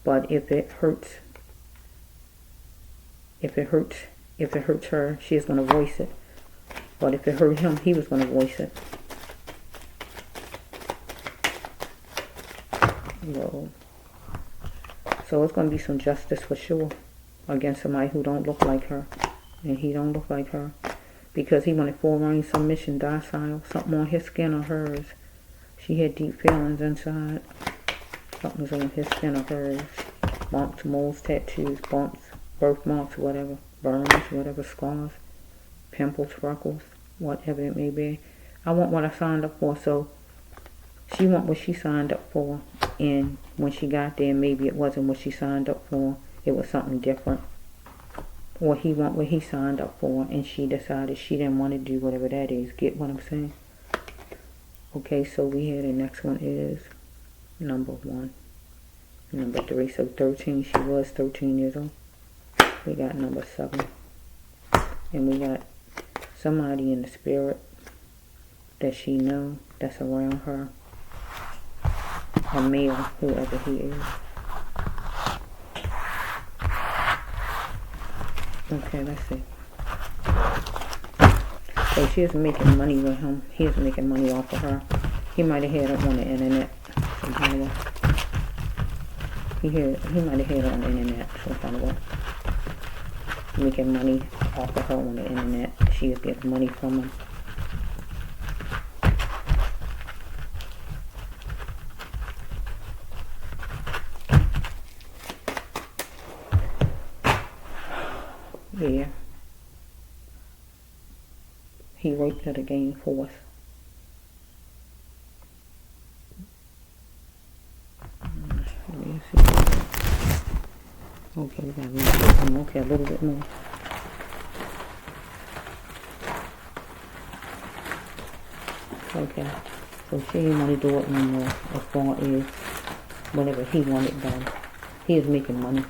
But if it hurts her, she is going to voice it. But if it hurt him, he was going to voice it. So it's going to be some justice for sure against somebody who don't look like her. And he don't look like her. Because he wanted full reign, submission, docile, something on his skin or hers. She had deep feelings inside. Something was on his skin or hers. Bumps, moles, tattoos, bumps, birthmarks, whatever. Burns, whatever, scars, pimples, freckles, whatever it may be. I want what I signed up for, so she want what she signed up for. And when she got there, maybe it wasn't what she signed up for. It was something different. Or he want what he signed up for, and she decided she didn't want to do whatever that is. Get what I'm saying? Okay, so we had the next one is number 1. Number 3, so 13, she was 13 years old. We got number 7. And we got somebody in the spirit that she know that's around her. A male, whoever he is. Okay, let's see. So she is making money with him. He is making money off of her. He might have had her on the internet some kind of way. He might have had her on the internet some kind of way. Making money off of her on the internet. She is getting money from him. He raped her to gain force. Let me see. Okay, we got a little bit more. Okay, a little bit more. Okay, so she didn't want to do it no more as far as whatever he wanted done. He is making money.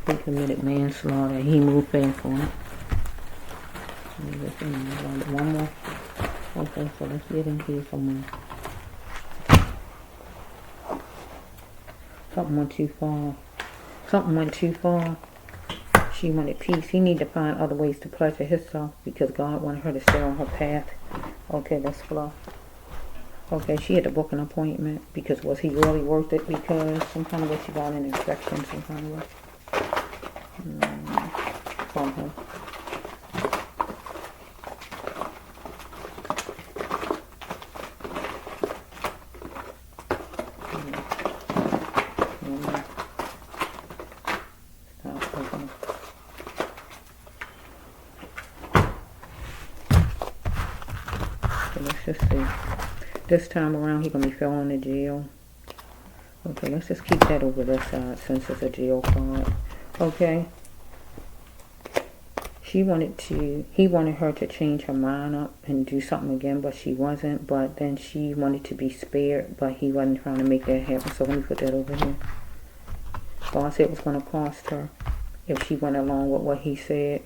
He committed manslaughter. He moved fast on it. One more. Okay, so let's get in here somewhere. Something went too far. Something went too far. She wanted peace. He needed to find other ways to pleasure himself because God wanted her to stay on her path. Okay, let's flow. Okay, she had to book an appointment because was he really worth it? Because some kind of way she got an infection some kind of way. From her. Let's just see. This time around, he's going to be thrown in jail. Okay, let's just keep that over this side since it's a jail card. Okay. He wanted her to change her mind up and do something again, but she wasn't. But then she wanted to be spared, but he wasn't trying to make that happen. So let me put that over here. God said it was going to cost her if she went along with what he said.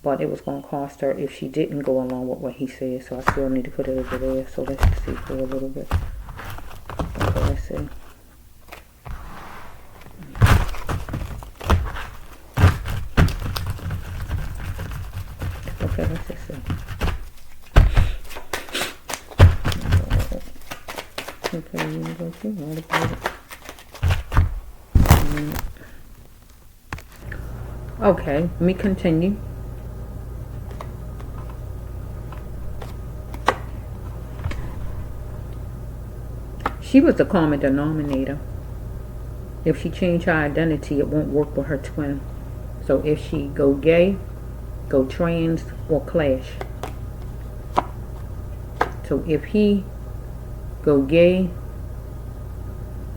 But it was going to cost her if she didn't go along with what he said. So I still need to put it over there. So let's see for a little bit. Okay, let's see. Okay, let's just see. Okay, you can go through all about it. Okay, let me continue. She was the common denominator. If she changed her identity, it won't work with her twin. So if she go gay, go trans, or clash. So if he go gay,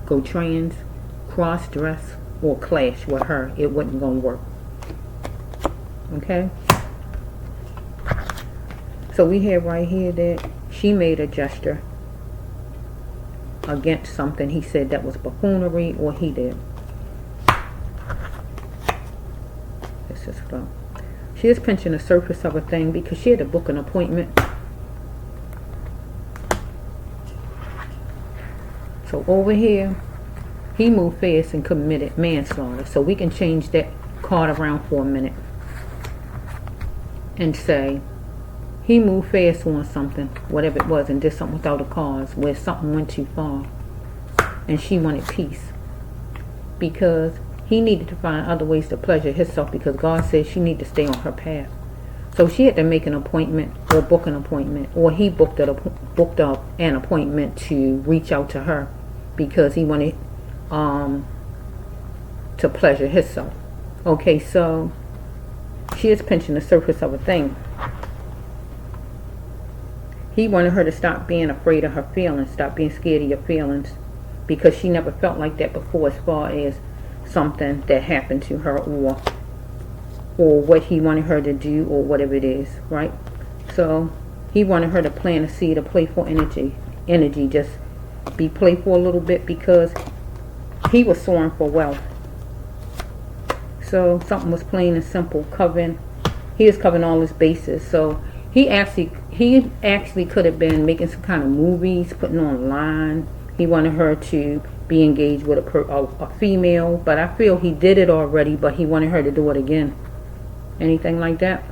go trans, cross-dress, or clash with her, it wasn't going to work. Okay? So we have right here that she made a gesture against something he said that was buffoonery, or he did. This is flow. She is pinching the surface of a thing because she had to book an appointment. So over here, he moved fast and committed manslaughter. So we can change that card around for a minute and say he moved fast on something, whatever it was, and did something without a cause, where something went too far. And she wanted peace because he needed to find other ways to pleasure himself because God said she needed to stay on her path. So she had to make an appointment or book an appointment, or he booked up an appointment to reach out to her because he wanted to pleasure himself. Okay, so she is pinching the surface of a thing. He wanted her to stop being afraid of her feelings, stop being scared of your feelings, because she never felt like that before as far as something that happened to her or what he wanted her to do or whatever it is, right? So he wanted her to plant a seed of playful energy, just be playful a little bit because he was soaring for wealth. So something was plain and simple, he was covering all his bases. So he actually could have been making some kind of movies, putting online. He wanted her to be engaged with a female, but I feel he did it already, but he wanted her to do it again. Anything like that?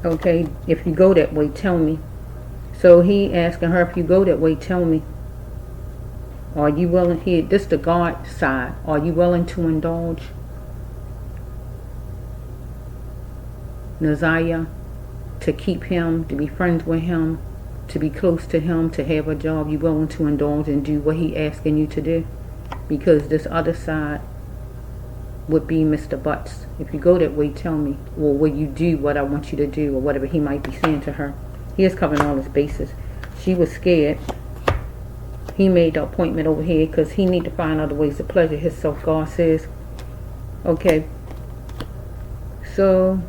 Okay, if you go that way, tell me. So he asking her, if you go that way, tell me. Are you willing here? This the God side. Are you willing to indulge Naziyah, to keep him, to be friends with him, to be close to him, to have a job? You willing to indulge and do what he asking you to do? Because this other side would be Mr. Butts. If you go that way, tell me. Or will you do what I want you to do, or whatever he might be saying to her? He is covering all his bases. She was scared. He made the appointment over here because he need to find other ways to pleasure himself, God says. Okay. So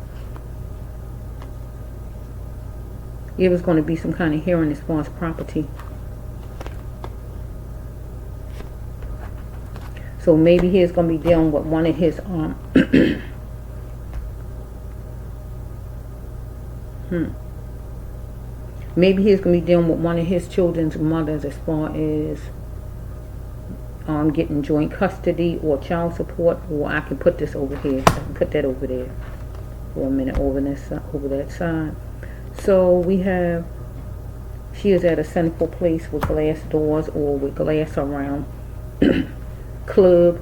it was going to be some kind of hearing as far as property. So maybe he's going to be dealing with one of his maybe he's going to be dealing with one of his children's mothers as far as getting joint custody or child support. Or I can put this over here. I can put that over there for a minute, over that side. So we have, she is at a sinful place with glass doors or with glass around. Club,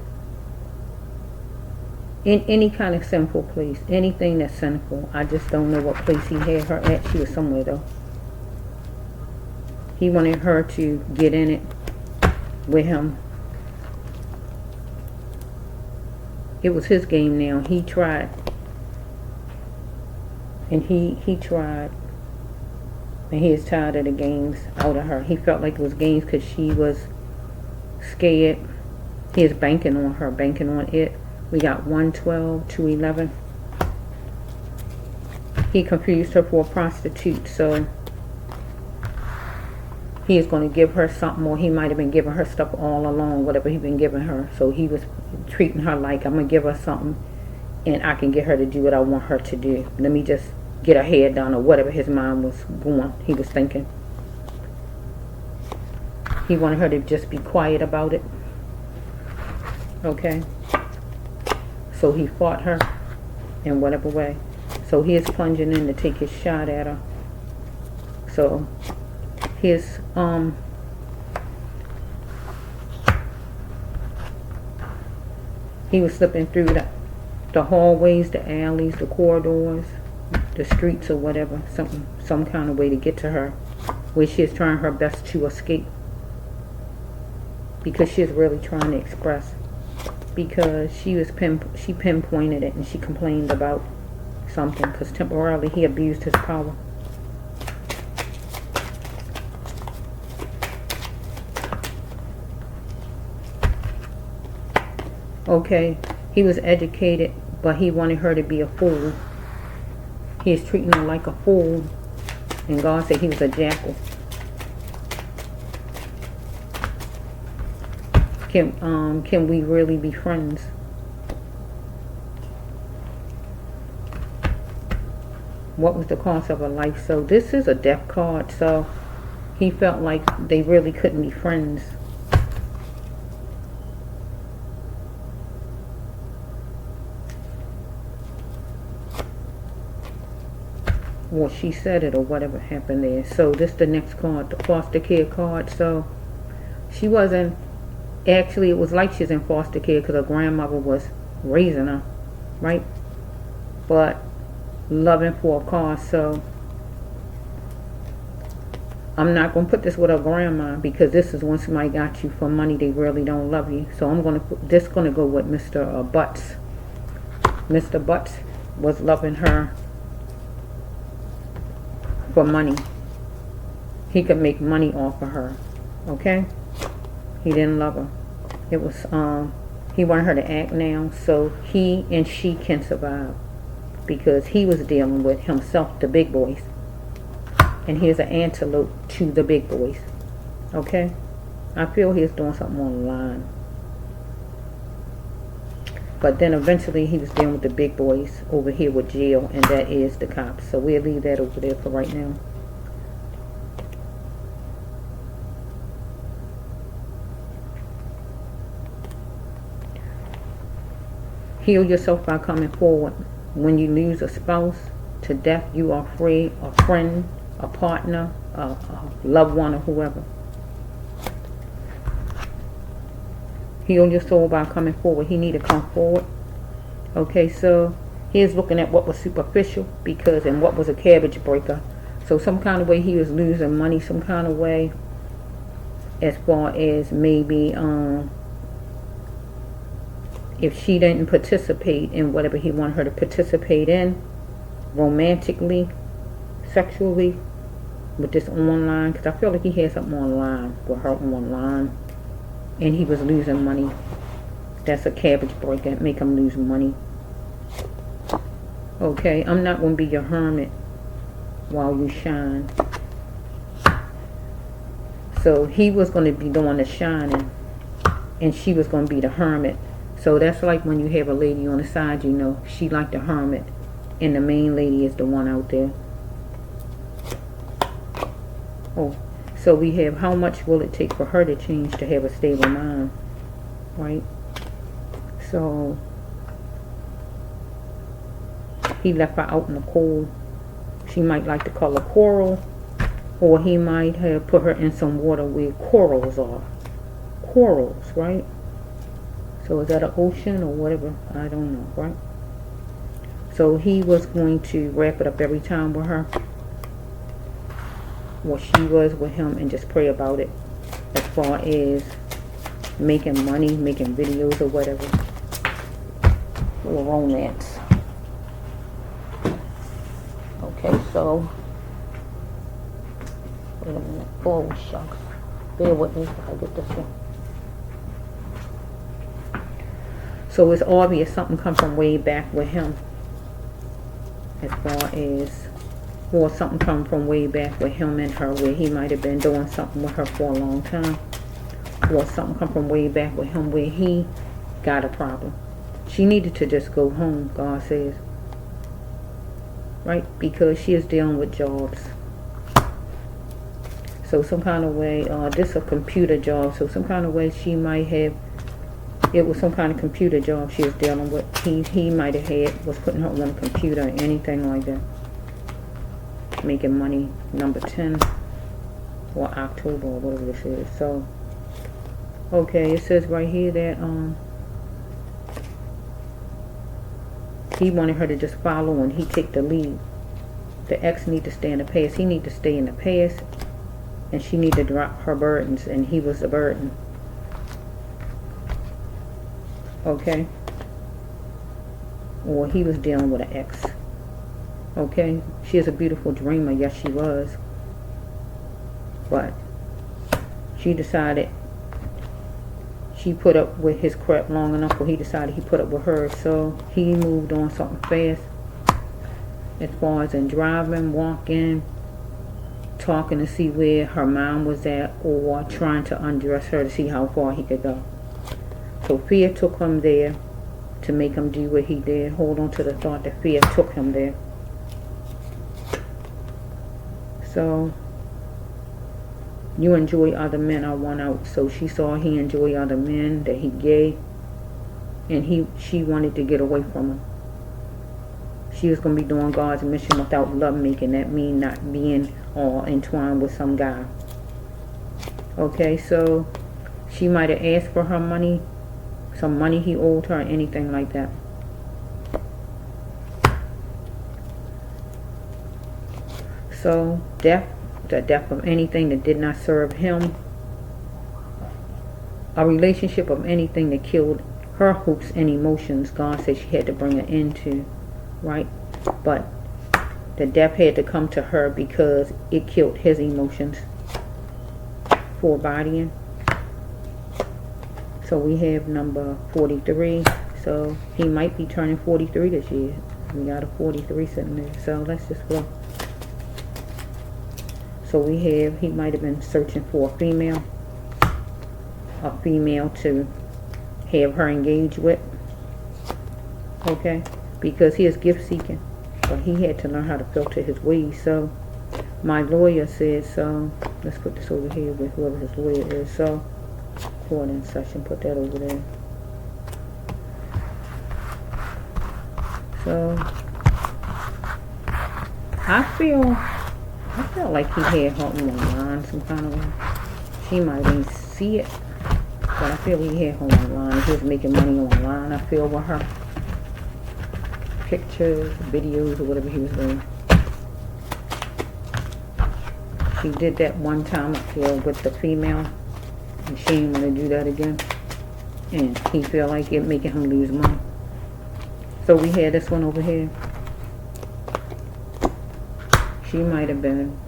in any kind of sinful place, anything that's sinful. I just don't know what place he had her at. She was somewhere though. He wanted her to get in it with him. It was his game now. He tried. And he tried. And he is tired of the games out of her. He felt like it was games because she was scared. He is banking on her, banking on it. We got 112, 211. He confused her for a prostitute, so he is going to give her something, or he might have been giving her stuff all along, whatever he's been giving her. So he was treating her like, I'm going to give her something, and I can get her to do what I want her to do. Let me just get her head down, or whatever his mind was going, he was thinking. He wanted her to just be quiet about it. Okay, so he fought her in whatever way. So he is plunging in to take his shot at her. So his he was slipping through the hallways, the alleys, the corridors, the streets, or whatever, some kind of way to get to her, where she is trying her best to escape, because she is really trying to express. Because she pinpointed it, and she complained about something, because temporarily he abused his power. Okay, he was educated, but he wanted her to be a fool. He is treating her like a fool, and God said he was a jackal. Can we really be friends? What was the cost of her life? So this is a death card, so he felt like they really couldn't be friends. Or she said it, or whatever happened there. So this is the next card, the foster care card. So she wasn't, actually it was like she's in foster care because her grandmother was raising her, right? But loving for a cause. So I'm not going to put this with her grandma, because this is when somebody got you for money, they really don't love you. So I'm going to put this, going to go with Mr. Butts. Mr. Butts was loving her for money. He could make money off of her. Okay? He didn't love her. It was he wanted her to act now so he and she can survive, because he was dealing with himself, the big boys, and here's an antelope to the big boys. Okay? I feel he's doing something online. But then eventually he was dealing with the big boys over here with jail, and that is the cops. So we'll leave that over there for right now. Heal yourself by coming forward. When you lose a spouse to death, you are free, a friend, a partner, a loved one, or whoever. Heal your soul by coming forward. He need to come forward. Okay, so he's looking at what was superficial because and what was a cabbage breaker. So some kind of way he was losing money, some kind of way as far as maybe if she didn't participate in whatever he wanted her to participate in, romantically, sexually, with this online, because I feel like he had something online with her online, and he was losing money. That's a cabbage breaker, make him lose money. Okay, I'm not going to be your hermit while you shine. So he was going to be doing the shining, and she was going to be the hermit. So that's like when you have a lady on the side, you know, she like the hermit, and the main lady is the one out there. Oh, so we have how much will it take for her to change to have a stable mind, right? So he left her out in the cold. She might like the color coral, or he might have put her in some water where corals are. Corals, right? So is that an ocean or whatever? I don't know, right? So he was going to wrap it up every time with her, or she was with him, and just pray about it as far as making money, making videos or whatever. Or romance. Okay, so wait a minute. Oh shucks. Bear with me if I get this one. So it's obvious something come from way back with him, as far as, or something come from way back with him and her, where he might have been doing something with her for a long time, or something come from way back with him where he got a problem. She needed to just go home, God says, right? Because she is dealing with jobs. So some kind of way, this is a computer job, so some kind of way she might have, it was some kind of computer job she was dealing with. He might have had, was putting her on a computer or anything like that. Making money, number 10, or October, or whatever this is. So, okay, it says right here that, he wanted her to just follow and he take the lead. The ex need to stay in the past. He need to stay in the past, and she need to drop her burdens, and he was the burden. Okay, or he was dealing with an ex. Okay, she is a beautiful dreamer, yes she was, but she decided she put up with his crap long enough, or he decided he put up with her, so he moved on something fast as far as in driving, walking, talking to see where her mind was at, or trying to undress her to see how far he could go. So fear took him there to make him do what he did. Hold on to the thought that fear took him there. So you enjoy other men are one out. So she saw he enjoy other men, that he gay, and she wanted to get away from him. She was going to be doing God's mission without love making. That mean not being all entwined with some guy. Okay, so she might have asked for her money, some money he owed her, anything like that. So death, the death of anything that did not serve him, a relationship of anything that killed her hopes and emotions. God said she had to bring an end to, right? But the death had to come to her because it killed his emotions for bodying. So we have number 43. So he might be turning 43 this year. We got a 43 sitting there. So let's just go. So we have, he might have been searching for a female to have her engage with. Okay, because he is gift seeking, but he had to learn how to filter his ways. So my lawyer says, so let's put this over here with whoever his lawyer is. So court in session, put that over there. So I feel like he had her on the line some kind of way. She might even see it, But I feel he had her online. He was making money online, I feel, with her. Pictures, videos, or whatever he was doing. He did that one time, I feel, with the female. And she didn't want to do that again. And he feel like it making him lose money. So we had this one over here. She might have been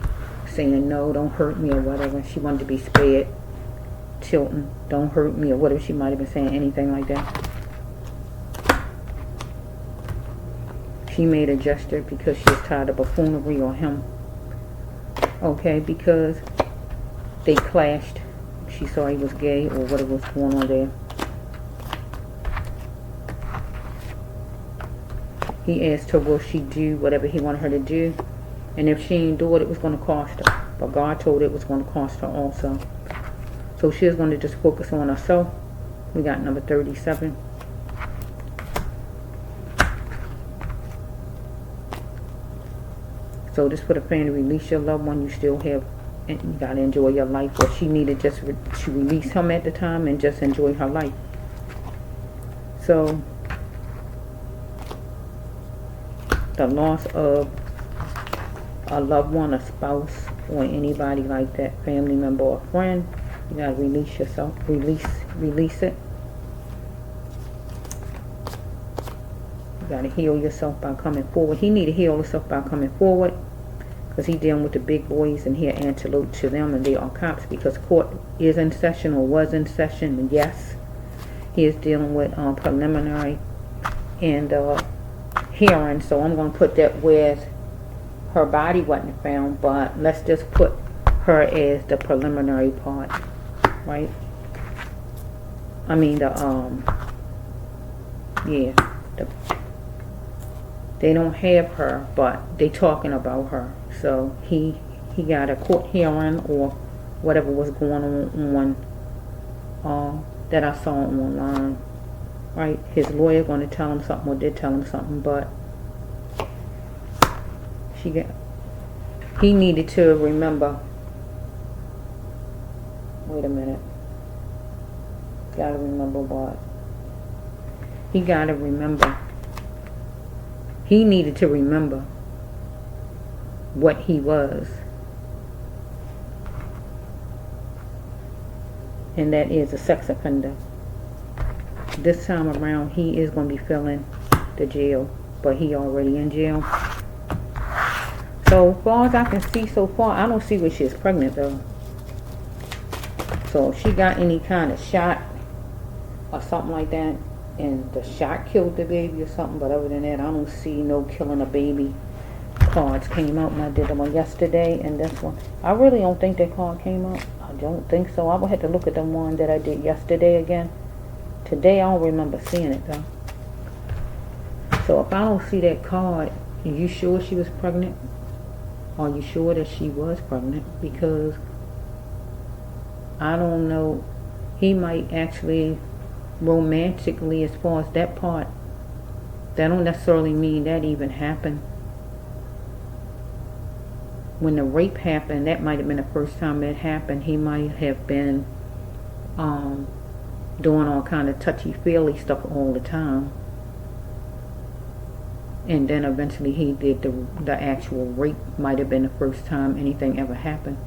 saying, no, don't hurt me or whatever. She wanted to be spared. Tilting, don't hurt me or whatever. She might have been saying anything like that. She made a gesture because she was tired of buffoonery on him. Okay, because they clashed. She saw he was gay or whatever was going on there. He asked her, will she do whatever he wanted her to do? And if she didn't do it, it was going to cost her. But God told her it was going to cost her also. So she was going to just focus on herself. We got number 37. So this for the fan to release your loved one. You still have, and you got to enjoy your life. Or she needed just to release him at the time and just enjoy her life. So the loss of a loved one, a spouse, or anybody like that, family member or friend, you gotta release yourself, release it. You gotta heal yourself by coming forward. He need to heal himself by coming forward, because he dealing with the big boys, and here antelope to them, and they are cops, because court is in session or was in session. And yes, he is dealing with preliminary and hearing. So I'm gonna put that with her body wasn't found, but let's just put her as the preliminary part, right? I mean they don't have her, but they talking about her. So he got a court hearing or whatever was going on that I saw online, right? His lawyer going to tell him something, or did tell him something, but he needed to remember. Wait a minute. Gotta remember what? He gotta remember. He needed to remember what he was. And that is a sex offender. This time around, he is going to be filling the jail. But he already in jail. So far as I can see so far, I don't see where she is pregnant though. So if she got any kind of shot or something like that, and the shot killed the baby or something, but other than that, I don't see no killing a baby cards came out, and I did them on yesterday, and this one. I really don't think that card came out. I don't think so. I will have to look at the one that I did yesterday again. Today, I don't remember seeing it though. So if I don't see that card, are you sure she was pregnant? Are you sure that she was pregnant? Because I don't know. He might actually romantically, as far as that part, that don't necessarily mean that even happened. When the rape happened, that might have been the first time that happened. He might have been doing all kind of touchy-feely stuff all the time. And then eventually he did the actual rape. Might have been the first time anything ever happened.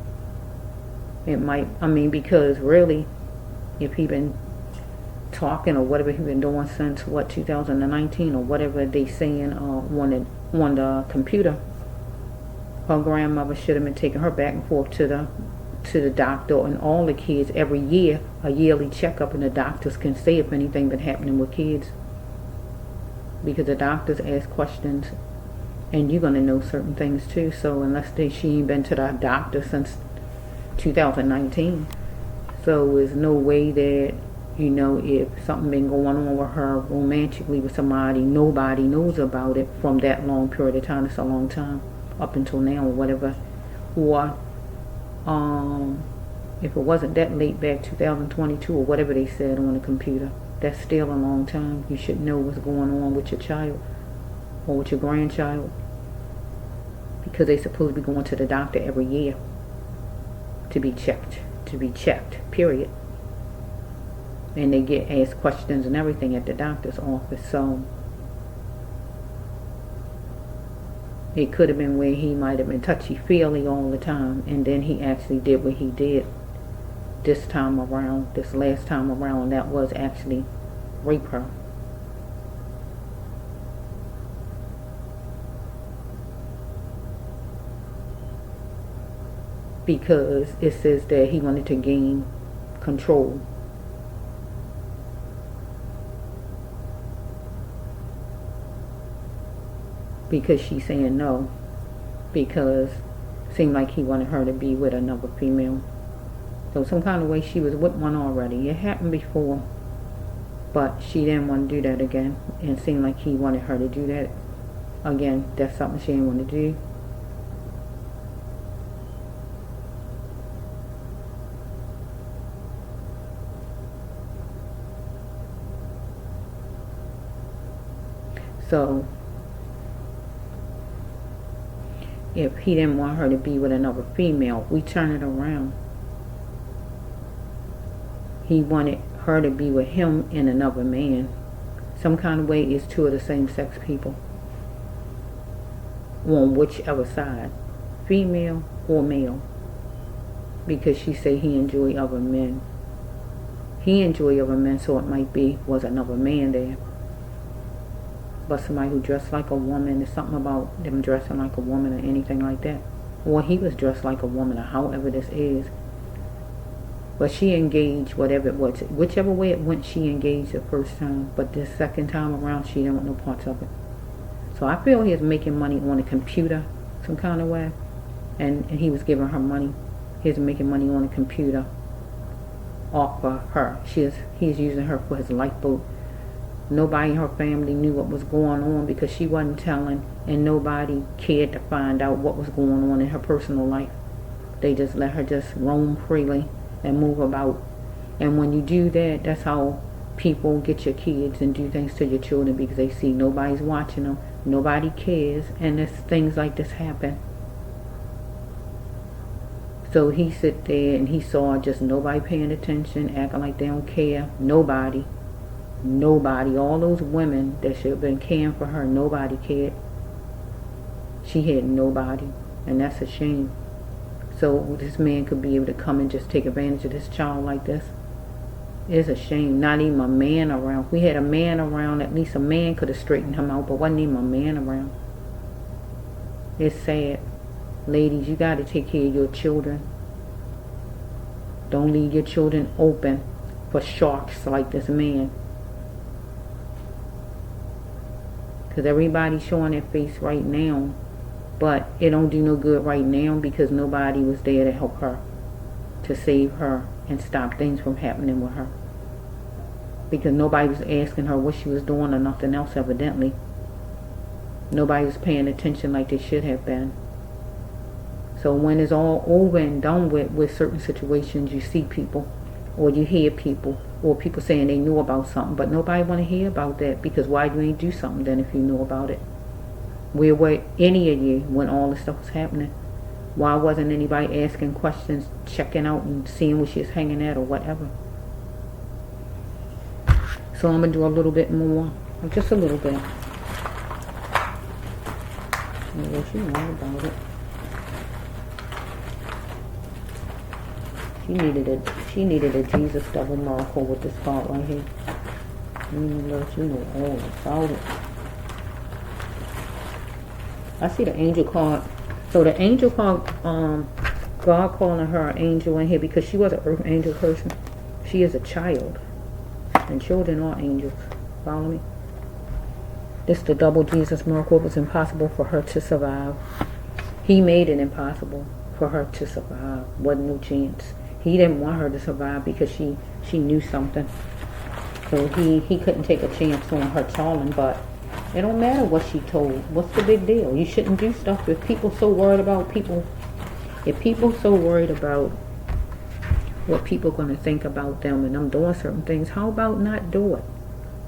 It might, I mean, because really, if he been talking or whatever he been doing since, what, 2019 or whatever they saying on the computer, her grandmother should have been taking her back and forth to the doctor, and all the kids every year, a yearly checkup, and the doctors can say if anything been happening with kids. Because the doctors ask questions, and you're going to know certain things too. So unless she ain't been to the doctor since 2019, so there's no way that, you know, if something been going on with her romantically with somebody, nobody knows about it from that long period of time. It's a long time, up until now or whatever. Or if it wasn't that late back, 2022 or whatever they said on the computer, that's still a long time. You should know what's going on with your child or with your grandchild, because they supposed to be going to the doctor every year to be checked, period. And they get asked questions and everything at the doctor's office. So it could have been where he might have been touchy-feely all the time, and then he actually did what he did this time around, this last time around, and that was actually rape her. Because it says that he wanted to gain control. Because she's saying no. Because it seemed like he wanted her to be with another female. So some kind of way she was with one already. It happened before. But she didn't want to do that again. And it seemed like he wanted her to do that again. That's something she didn't want to do. So if he didn't want her to be with another female, we turn it around. He wanted her to be with him and another man. Some kind of way is two of the same sex people. On whichever side. Female or male. Because she said he enjoyed other men. He enjoyed other men, so it might be was another man there. But somebody who dressed like a woman, there's something about them dressing like a woman or anything like that. Or he was dressed like a woman, or however this is. But she engaged whatever it was. Whichever way it went, she engaged the first time. But this second time around, she didn't want no parts of it. So I feel he was making money on a computer, some kind of way. And he was giving her money. He was making money on a computer off of her. He's using her for his lifeboat. Nobody in her family knew what was going on because she wasn't telling, and nobody cared to find out what was going on in her personal life. They just let her just roam freely and move about. And when you do that, that's how people get your kids and do things to your children, because they see nobody's watching them, nobody cares, and there's things like this happen. So he sit there and he saw just nobody paying attention, acting like they don't care. Nobody, all those women that should have been caring for her, nobody cared. She had nobody, and that's a shame. So this man could be able to come and just take advantage of this child like this. It's a shame. Not even a man around. If we had a man around, at least a man could have straightened him out, but wasn't even a man around. It's sad. Ladies, you got to take care of your children. Don't leave your children open for sharks like this man. Because everybody's showing their face right now, but it don't do no good right now because nobody was there to help her, to save her and stop things from happening with her. Because nobody was asking her what she was doing or nothing else, evidently. Nobody was paying attention like they should have been. So when it's all over and done with certain situations, you see people, or you hear people, or people saying they knew about something, but nobody want to hear about that, because why you ain't do something then if you knew about it? Where were any of you when all this stuff was happening? Why wasn't anybody asking questions, checking out and seeing where she was hanging at or whatever? So I'm going to do a little bit more, just a little bit. Well, she know about it. She needed a Jesus double miracle with this part right here. Let you know all about it. I see the angel card. So the angel card, God calling her an angel in here because she was an earth angel person. She is a child. And children are angels. Follow me? This the double Jesus miracle. It was impossible for her to survive. He made it impossible for her to survive. Wasn't no chance. He didn't want her to survive because she knew something. So he couldn't take a chance on her telling, but it don't matter what she told. What's the big deal? You shouldn't do stuff if people so worried about people. If people so worried about what people are going to think about them and them doing certain things, how about not do it?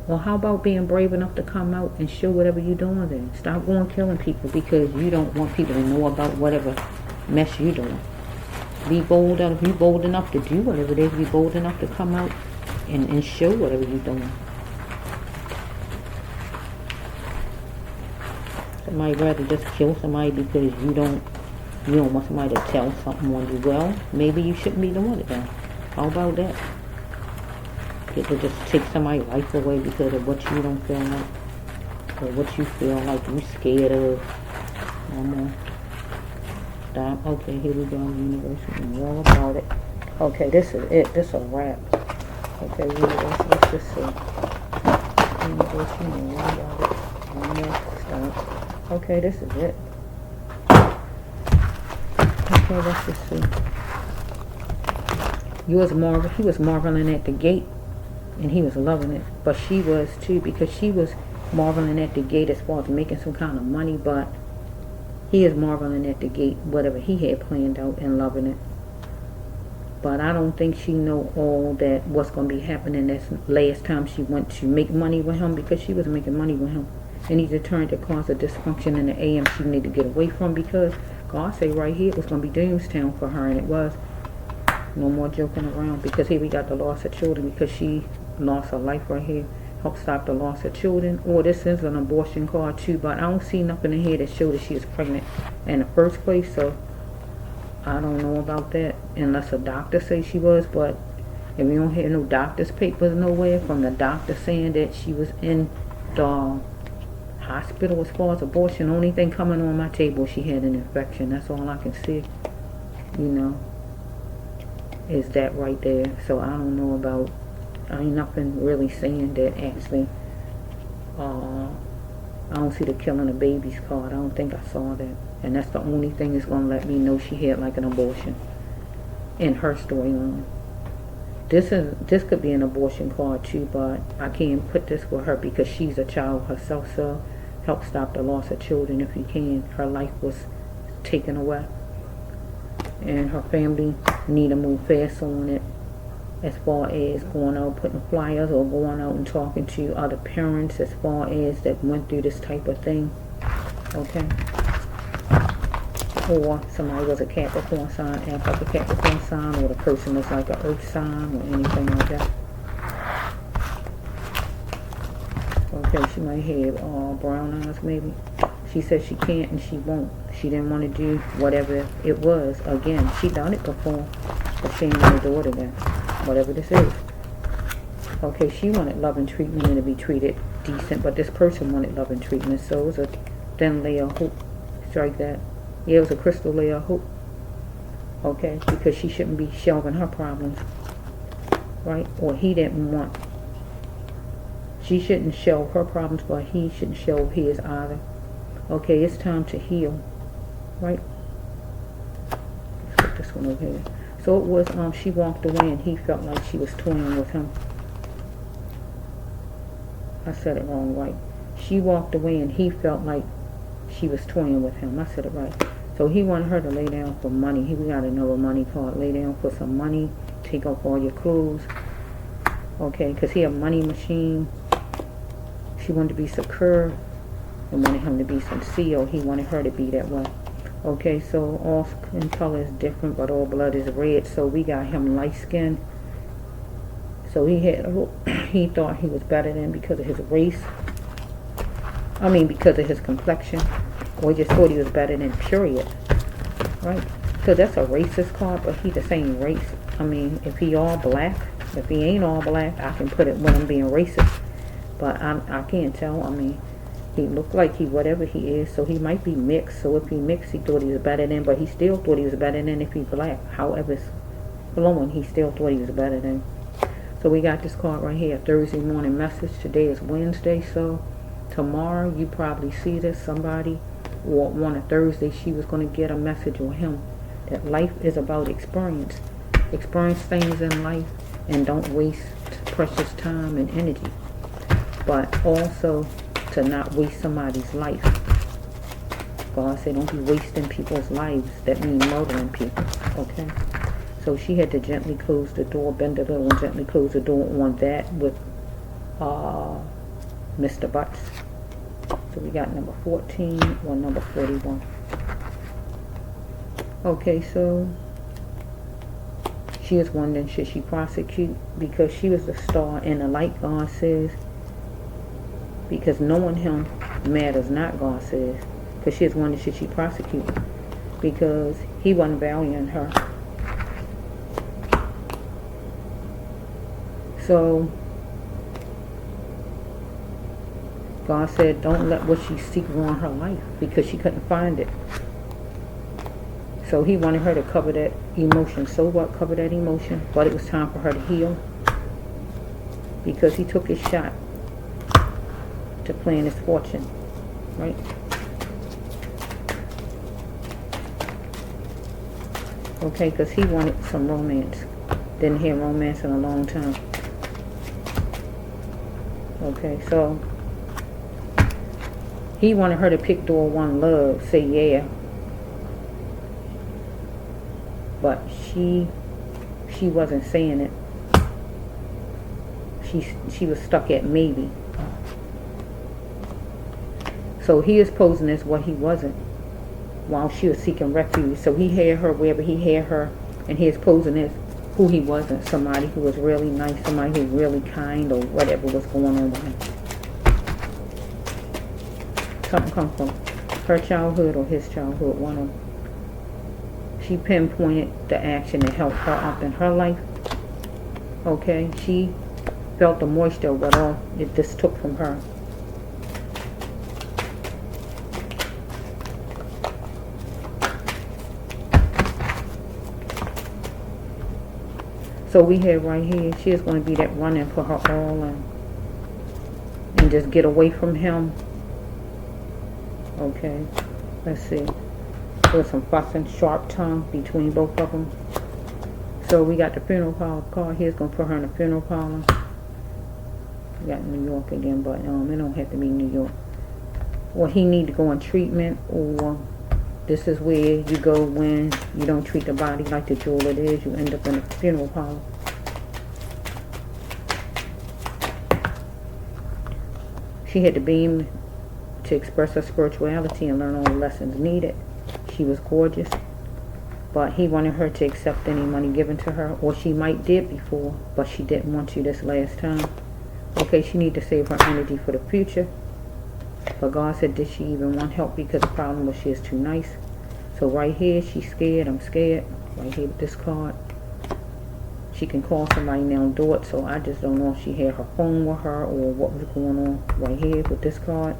Or how about being brave enough to come out and show whatever you're doing then? Stop going killing people because you don't want people to know about whatever mess you're doing. Be bold enough. Be bold enough to do whatever it is. Be bold enough to come out and show whatever you're doing. Somebody rather just kill somebody because you don't want somebody to tell something on you. Well, maybe you shouldn't be doing it then. How about that? Get to just take somebody's life away because of what you don't feel like, or what you feel like you're scared of. No more. Stop. Okay, here we go. University. We're all about it. Okay, this is it. This is a wrap. Okay, University. Let's just see. University. We're all about it. One more. Stop. Okay, this is it. Okay, let's just see. He was marveling at the gate, and he was loving it. But she was too, because she was marveling at the gate as far as making some kind of money, but he is marveling at the gate, whatever he had planned out, and loving it. But I don't think she know all that what's going to be happening this last time she went to make money with him, because she was making money with him. And he's determined to cause a dysfunction in the AM she needed to get away from, because God say right here it was going to be doomstown for her, and it was. No more joking around, because here we got the loss of children, because she lost her life right here. Help stop the loss of children. Or this is an abortion card too, but I don't see nothing in here that shows that she was pregnant in the first place, so I don't know about that, unless a doctor say she was. But if you don't have no doctor's papers nowhere from the doctor saying that she was in the hospital as far as abortion, only thing coming on my table, she had an infection. That's all I can see, is that right there. So I don't know about, ain't nothing really saying that actually. I don't see the killing of babies card. I don't think I saw that. And that's the only thing that's going to let me know she had like an abortion in her storyline. This could be an abortion card too, but I can't put this with her because she's a child herself. So help stop the loss of children if you can. Her life was taken away, and her family need to move fast on it, as far as going out putting flyers or going out and talking to other parents as far as that went through this type of thing. Okay. Or somebody was a Capricorn sign, act like a Capricorn sign, or the person was like an Earth sign or anything like that. Okay, she might have brown eyes maybe. She said she can't and she won't. She didn't want to do whatever it was. Again, she done it before, but she ain't want to do it again. Whatever this is. Okay, she wanted love and treatment and to be treated decent, but this person wanted love and treatment, so it was a thin layer of hope. Strike that. Yeah, it was a crystal layer of hope. Okay, because she shouldn't be shelving her problems, right? Or he didn't want. She shouldn't shelve her problems, but he shouldn't shelve his either. Okay, it's time to heal, right? Let's put this one over here. So it was, she walked away and he felt like she was toying with him. I said it wrong, right? She walked away and he felt like she was toying with him. I said it right. So he wanted her to lay down for money. We got another money card. Lay down for some money. Take off all your clothes. Okay, because he a money machine. She wanted to be secure and wanted him to be sincere. He wanted her to be that way. Okay, so all skin color is different, but all blood is red. So we got him light skinned. So he thought he was better than because of his race. I mean, because of his complexion. Or he just thought he was better than, period. Right? So that's a racist card, but he the same race. I mean, if he all black, if he ain't all black, I can put it when I'm being racist. But I can't tell. I mean, he looked like he whatever he is, so he might be mixed. So if he mixed, he thought he was better than, but he still thought he was better than if he black. However it's flowing, he still thought he was better than. So we got this card right here, Thursday morning message. Today is Wednesday, so tomorrow you probably see this. Somebody, or on a Thursday, she was going to get a message on him that life is about experience. Experience things in life and don't waste precious time and energy. But also to not waste somebody's life. God said don't be wasting people's lives. That means murdering people. Okay? So she had to gently close the door, bend a little and gently close the door on that with Mr. Butts. So we got number 14 or number 41. Okay, so She is wondering, should she prosecute? Because she was the star, and the light, God says, because knowing him matters not, God says. Because she is wondering, should she prosecute? Because he wasn't valuing her. So God said, don't let what she seek ruin her life, because she couldn't find it. So he wanted her to cover that emotion. So what? Cover that emotion. But it was time for her to heal, because he took his shot to plan his fortune, right? Okay, because he wanted some romance. Didn't hear romance in a long time. Okay, so he wanted her to pick door one, love, say yeah. But she wasn't saying it. She was stuck at maybe. So he is posing as what he wasn't, while she was seeking refuge. So he had her wherever he had her, and he is posing as who he wasn't, somebody who was really nice, somebody who was really kind, or whatever was going on with him. Something come from her childhood or his childhood, one of them. She pinpointed the action that helped her up in her life. Okay, she felt the moisture of what all this took from her. So we have right here, she is going to be that running for her all and just get away from him. Okay, let's see. There's some fussing, sharp tongue between both of them. So we got the funeral parlor card. Here's going to put her in the funeral parlor. We got New York again, but it don't have to be New York. Or he need to go on treatment, or this is where you go when you don't treat the body like the jewel it is. You end up in a funeral parlor. She had to beam to express her spirituality and learn all the lessons needed. She was gorgeous, but he wanted her to accept any money given to her, or she might did before, but she didn't want to this last time. Okay, she need to save her energy for the future. But God said, did she even want help? Because the problem was she is too nice. So right here, she's scared. I'm scared. Right here with this card. She can call somebody now and do it. So I just don't know if she had her phone with her or what was going on right here with this card.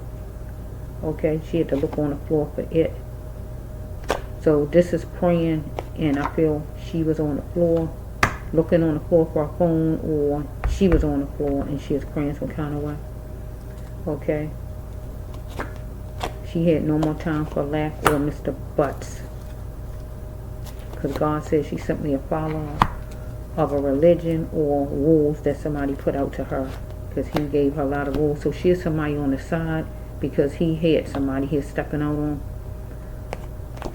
Okay, she had to look on the floor for it. So this is praying, and I feel she was on the floor, looking on the floor for her phone, or she was on the floor and she was praying some kind of way. Okay. She had no more time for lack or Mr. Butts. Because God says she's simply a follower of a religion or rules that somebody put out to her. Because he gave her a lot of rules. So she is somebody on the side because he had somebody here stepping out on.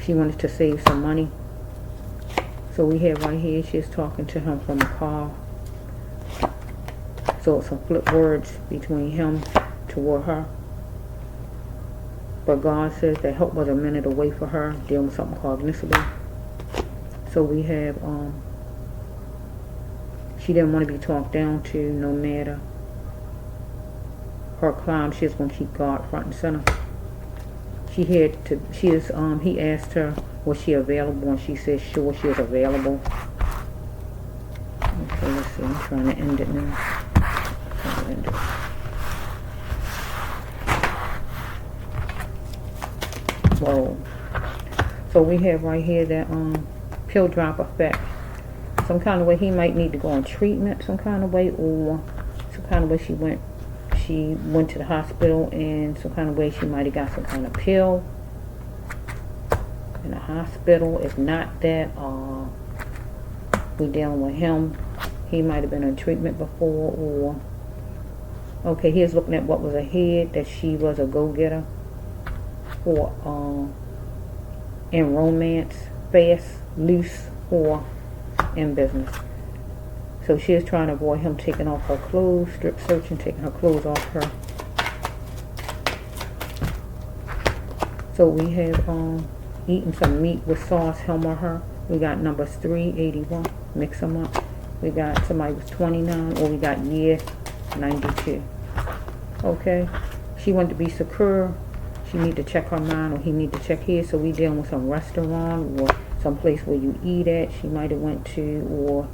She wanted to save some money. So we have right here, she's talking to him from a car. So it's some flip words between him toward her. But God says that help was a minute away for her, dealing with something called cognizable. So we have, she didn't want to be talked down to no matter her climb. She's going to keep God front and center. He asked her, was she available? And she said, sure, she is available. Okay, let's see. I'm trying to end it now. Whoa. So we have right here that pill drop effect. Some kind of way he might need to go on treatment, some kind of way, or some kind of way she went to the hospital, and some kind of way she might have got some kind of pill in the hospital. If not that, we dealing with him. He might have been on treatment before, or okay, here's looking at what was ahead, that she was a go-getter, or in romance, fast, loose, or in business. So she is trying to avoid him taking off her clothes, strip searching, taking her clothes off her. So we have eating some meat with sauce, him or her. We got numbers 381. mix them up. We got somebody was 29, or we got year 92. Okay, she wanted to be secure. She need to check her mind, or he need to check his. So we dealing with some restaurant or some place where you eat at. She might have went to, or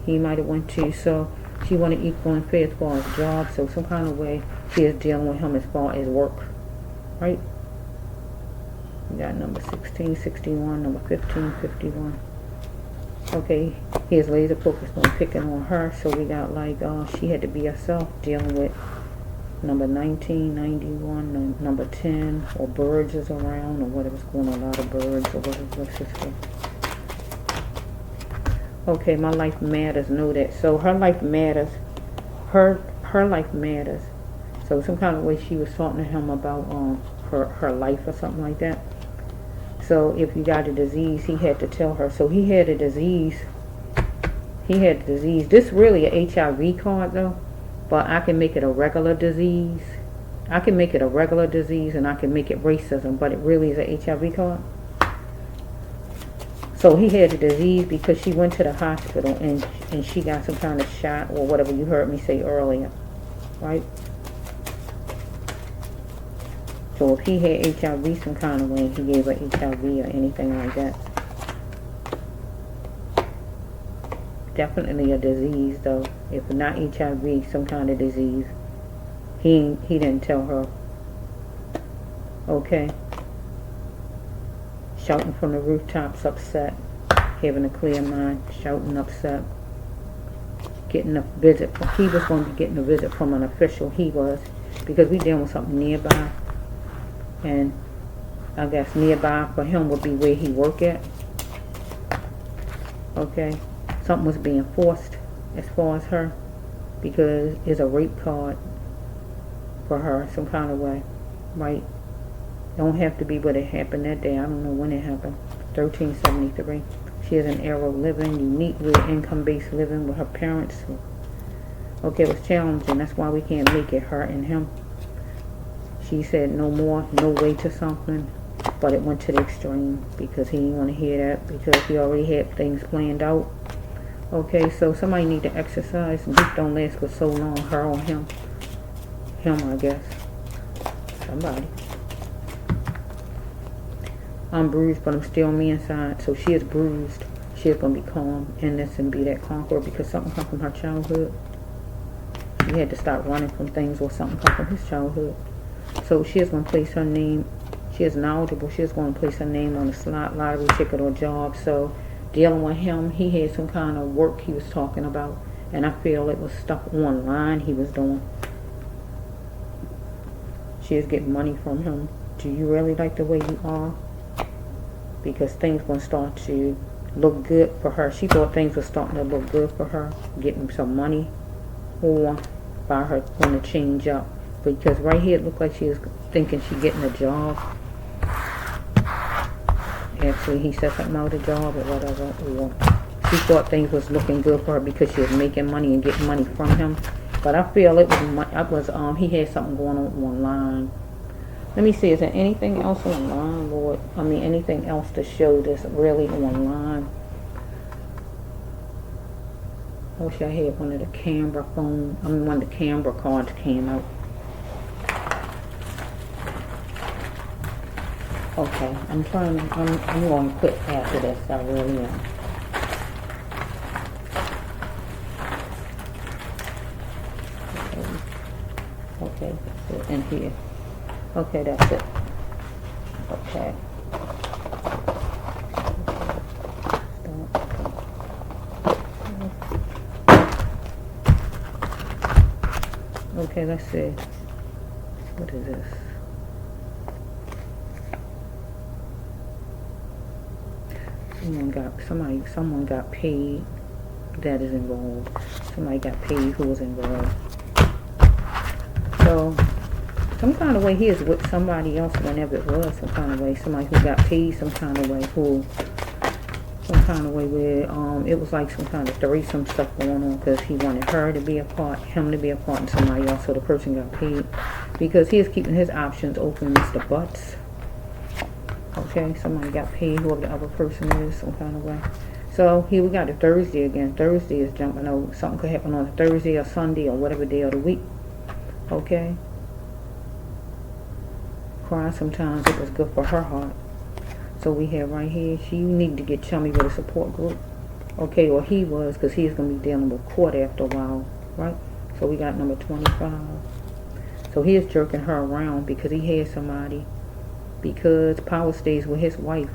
he might have went to. So she wanted equal and fair as far as job. So some kind of way she is dealing with him as far as work, right? We got number 1661, number 1551. Okay, he is laser focused on picking on her. So we got like she had to be herself, dealing with number 1991, number 10, or birds is around, or whatever's going on, a lot of birds, or what's this for? Okay, my life matters, know that. So her life matters. Her life matters. So some kind of way she was talking to him about her life or something like that. So if you got a disease, he had to tell her. So he had a disease. He had a disease. This really a HIV card though, but I can make it a regular disease. I can make it a regular disease, and I can make it racism, but it really is a HIV card. So he had a disease because she went to the hospital and she got some kind of shot or whatever you heard me say earlier, right? So if he had HIV some kind of way, he gave her HIV or anything like that. Definitely a disease though. If not HIV, some kind of disease. He didn't tell her. Okay. Shouting from the rooftops, upset. Having a clear mind, shouting, upset. Getting a visit. He was going to be getting a visit from an official. He was. Because we dealing with something nearby. And I guess nearby for him would be where he work at. Okay. Something was being forced as far as her. Because it's a rape card for her some kind of way. Right? Don't have to be what it happened that day. I don't know when it happened. 1373. She has an era of living, unique with income-based living with her parents. Okay, it was challenging. That's why we can't make it her and him. She said no more, no way to something. But it went to the extreme because he didn't want to hear that because he already had things planned out. Okay, so somebody need to exercise. This don't last for so long. Her or him. Him, I guess. Somebody. I'm bruised, but I'm still me inside. So she is bruised. She is going to be calm in this and be that conqueror because something come from her childhood. She had to start running from things or something come from his childhood. So she is going to place her name. She is knowledgeable. She is going to place her name on a slot, lottery ticket, or job. So dealing with him, he had some kind of work he was talking about. And I feel it was stuff online he was doing. She is getting money from him. Do you really like the way you are? Because things going to start to look good for her. She thought things were starting to look good for her. Getting some money. Or by her going to change up. Because right here it looked like she was thinking she getting a job. Actually, he said something about a job or whatever. Or she thought things was looking good for her because she was making money and getting money from him. But I feel it was he had something going on online. Let me see, is there anything else online, Lord? I mean, anything else to show this really online? I wish I had one of the camera one of the camera cards came out. Okay, I'm going to quit after this, I really am. Okay, that's it in here. Okay, that's it. Okay. Okay, let's see. What is this? Someone got paid that is involved. Somebody got paid who was involved. So some kind of way he is with somebody else whenever it was some kind of way. Somebody who got paid some kind of way some kind of way where it was like some kind of threesome stuff going on because he wanted her to be a part, him to be a part, and somebody else. So the person got paid because he is keeping his options open, Mr. Butts. Okay, somebody got paid, whoever the other person is, some kind of way. So here we got it Thursday again. Thursday is jumping over. Something could happen on a Thursday or Sunday or whatever day of the week. Okay? Crying sometimes it was good for her heart. So we have right here, she needed to get chummy with a support group. Okay, or he was, because he's going to be dealing with court after a while. Right? So we got number 25. So he is jerking her around because he had somebody. Because power stays with his wife.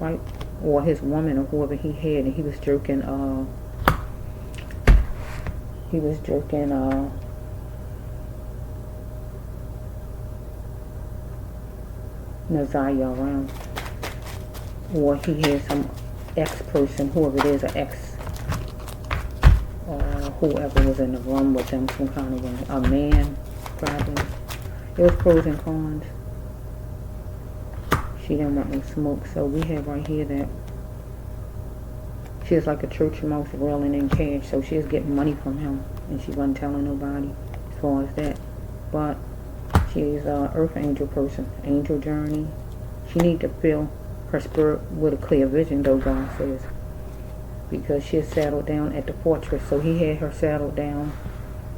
Right? Or his woman or whoever he had. And he was jerking, Naziyah around. Or he had some ex-person, whoever it is, an ex, whoever was in the room with them, some kind of way. A man, probably. It was pros and cons. She didn't want no smoke, so we have right here that she is like a church mouse reeling in cash, so she is getting money from him, and she wasn't telling nobody as far as that. But she's an earth angel person, angel journey. She need to fill her spirit with a clear vision, though, God says, because she is settled down at the fortress. So he had her settled down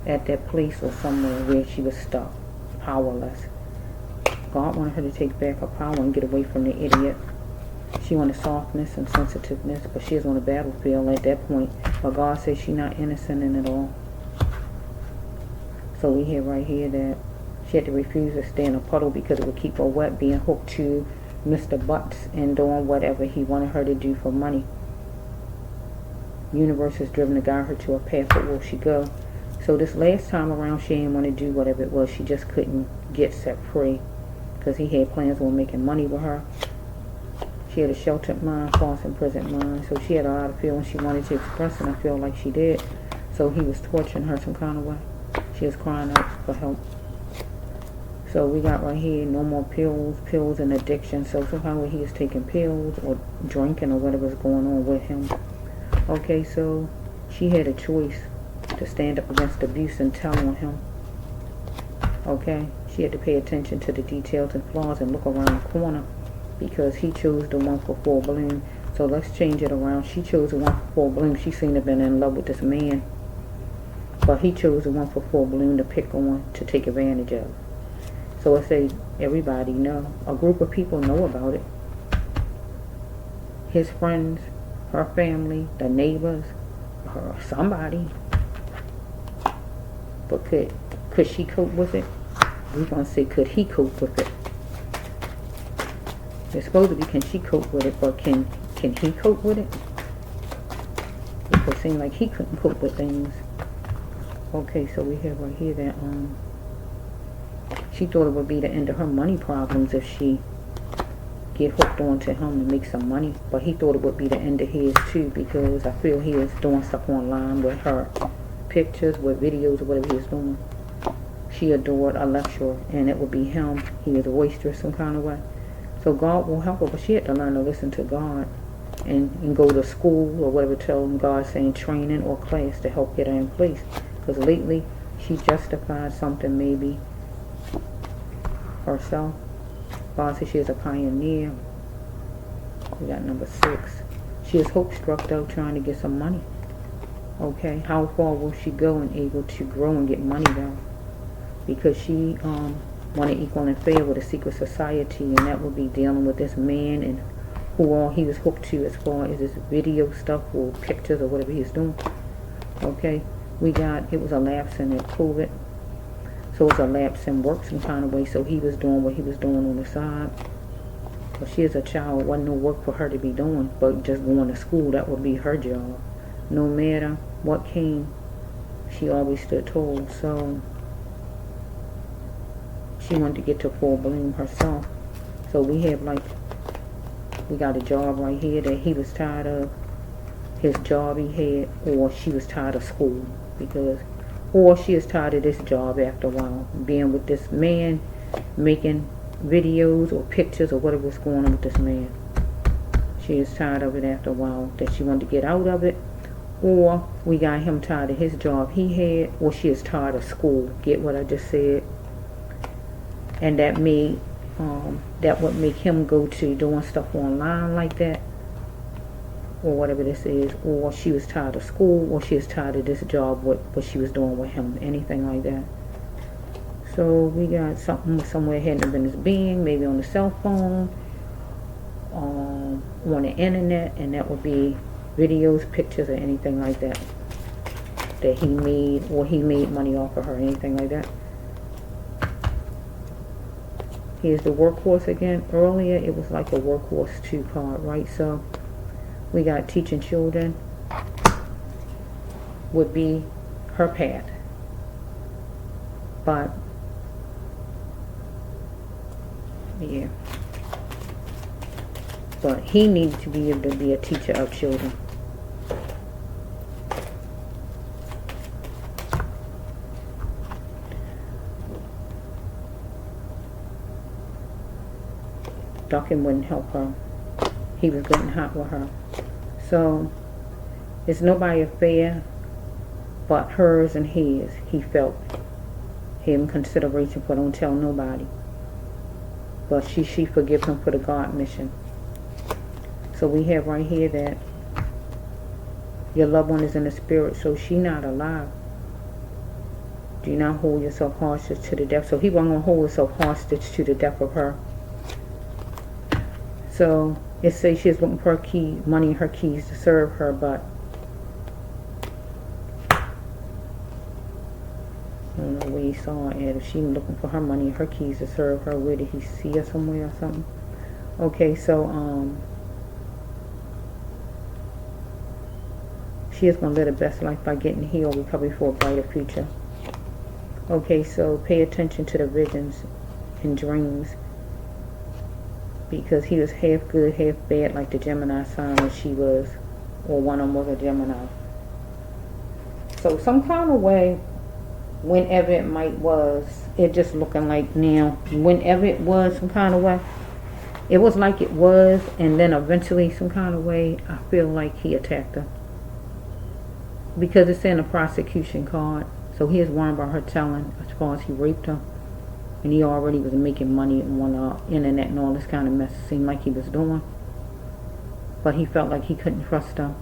at that place or somewhere where she was stuck, powerless. God wanted her to take back her power and get away from the idiot. She wanted softness and sensitiveness, but she is on the battlefield at that point. But God says she's not innocent in it all. So we hear right here that she had to refuse to stay in a puddle because it would keep her wet, being hooked to Mr. Butts and doing whatever he wanted her to do for money. Universe is driven to guide her to a path, but will she go? So this last time around, she didn't want to do whatever it was. She just couldn't get set free because he had plans on making money with her. She had a sheltered mind, false imprisoned mind. So she had a lot of feelings she wanted to express, and I feel like she did. So he was torturing her some kind of way. She was crying out for help. So we got right here, no more pills and addiction. So somehow he is taking pills or drinking or whatever's going on with him. Okay, so she had a choice to stand up against abuse and tell on him. Okay, she had to pay attention to the details and flaws and look around the corner because he chose the one for full bloom. So let's change it around. She chose the one for full bloom. She seemed to have been in love with this man. But he chose the one for full bloom to pick on, to take advantage of. So let's say everybody know. A group of people know about it. His friends, her family, the neighbors, or somebody. But could she cope with it? We're going to say, could he cope with it? It's supposed to be, can she cope with it, but can he cope with it? It seemed like he couldn't cope with things. Okay, so we have right here that she thought it would be the end of her money problems if she get hooked onto him and make some money. But he thought it would be the end of his too, because I feel he is doing stuff online with her pictures, with videos, or whatever he is doing. She adored a lecturer, and it would be him. He was boisterous some kind of way. So God will help her, but she had to learn to listen to God and go to school or whatever, tell him God saying training or class to help get her in place. Because lately she justified something maybe herself. God says she is a pioneer. We got number 6. She is hope struck though, trying to get some money. Okay, how far will she go and able to grow and get money though? Because she wanted equal and fair with a secret society, and that would be dealing with this man and who all he was hooked to as far as his video stuff or pictures or whatever he's doing. Okay, we got, it was a lapse in it, COVID. So it was a lapse in work some kind of way, so he was doing what he was doing on the side. But she is a child, wasn't no work for her to be doing, but just going to school, that would be her job. No matter what came, she always stood tall. So she wanted to get to full bloom herself. So we have like, we got a job right here that he was tired of, his job he had, or she was tired of school, because, or she is tired of this job after a while, being with this man, making videos or pictures or whatever's going on with this man. She is tired of it after a while, that she wanted to get out of it. Or we got him tired of his job he had, or she is tired of school. Get what I just said? And that made, that would make him go to doing stuff online like that. or whatever this is, or she was tired of school, or she was tired of this job, what she was doing with him, anything like that. So we got something somewhere hidden in his being, maybe on the cell phone, on the internet, and that would be videos, pictures, or anything like that that he made, or he made money off of her, anything like that. Here's the workhorse again. Earlier it was like a workhorse 2 card, right? So we got teaching children would be her path, but yeah, but he needs to be able to be a teacher of children. Ducking wouldn't help her. He was getting hot with her. So it's nobody's affair but hers and his. He felt him consideration for don't tell nobody. But she forgive him for the God mission. So we have right here that your loved one is in the spirit, so she not alive. Do not hold yourself hostage to the death. So he wasn't going to hold himself hostage to the death of her. So it says she's looking for her key, money and her keys to serve her, but I don't know where he saw her at. If she's looking for her money and her keys to serve her, where did he see her somewhere or something? Okay, so she is going to live the best life by getting healed, recovery for a brighter future. Okay, so pay attention to the visions and dreams, because he was half good, half bad, like the Gemini sign when she was, or one of them was a Gemini. So some kind of way, whenever it was, it just looking like now, whenever it was some kind of way, it was like it was, and then eventually some kind of way, I feel like he attacked her. Because it's in a prosecution card, so he is worried about her telling as far as he raped her. And he already was making money on the internet and all this kind of mess. It seemed like he was doing. But he felt like he couldn't trust her.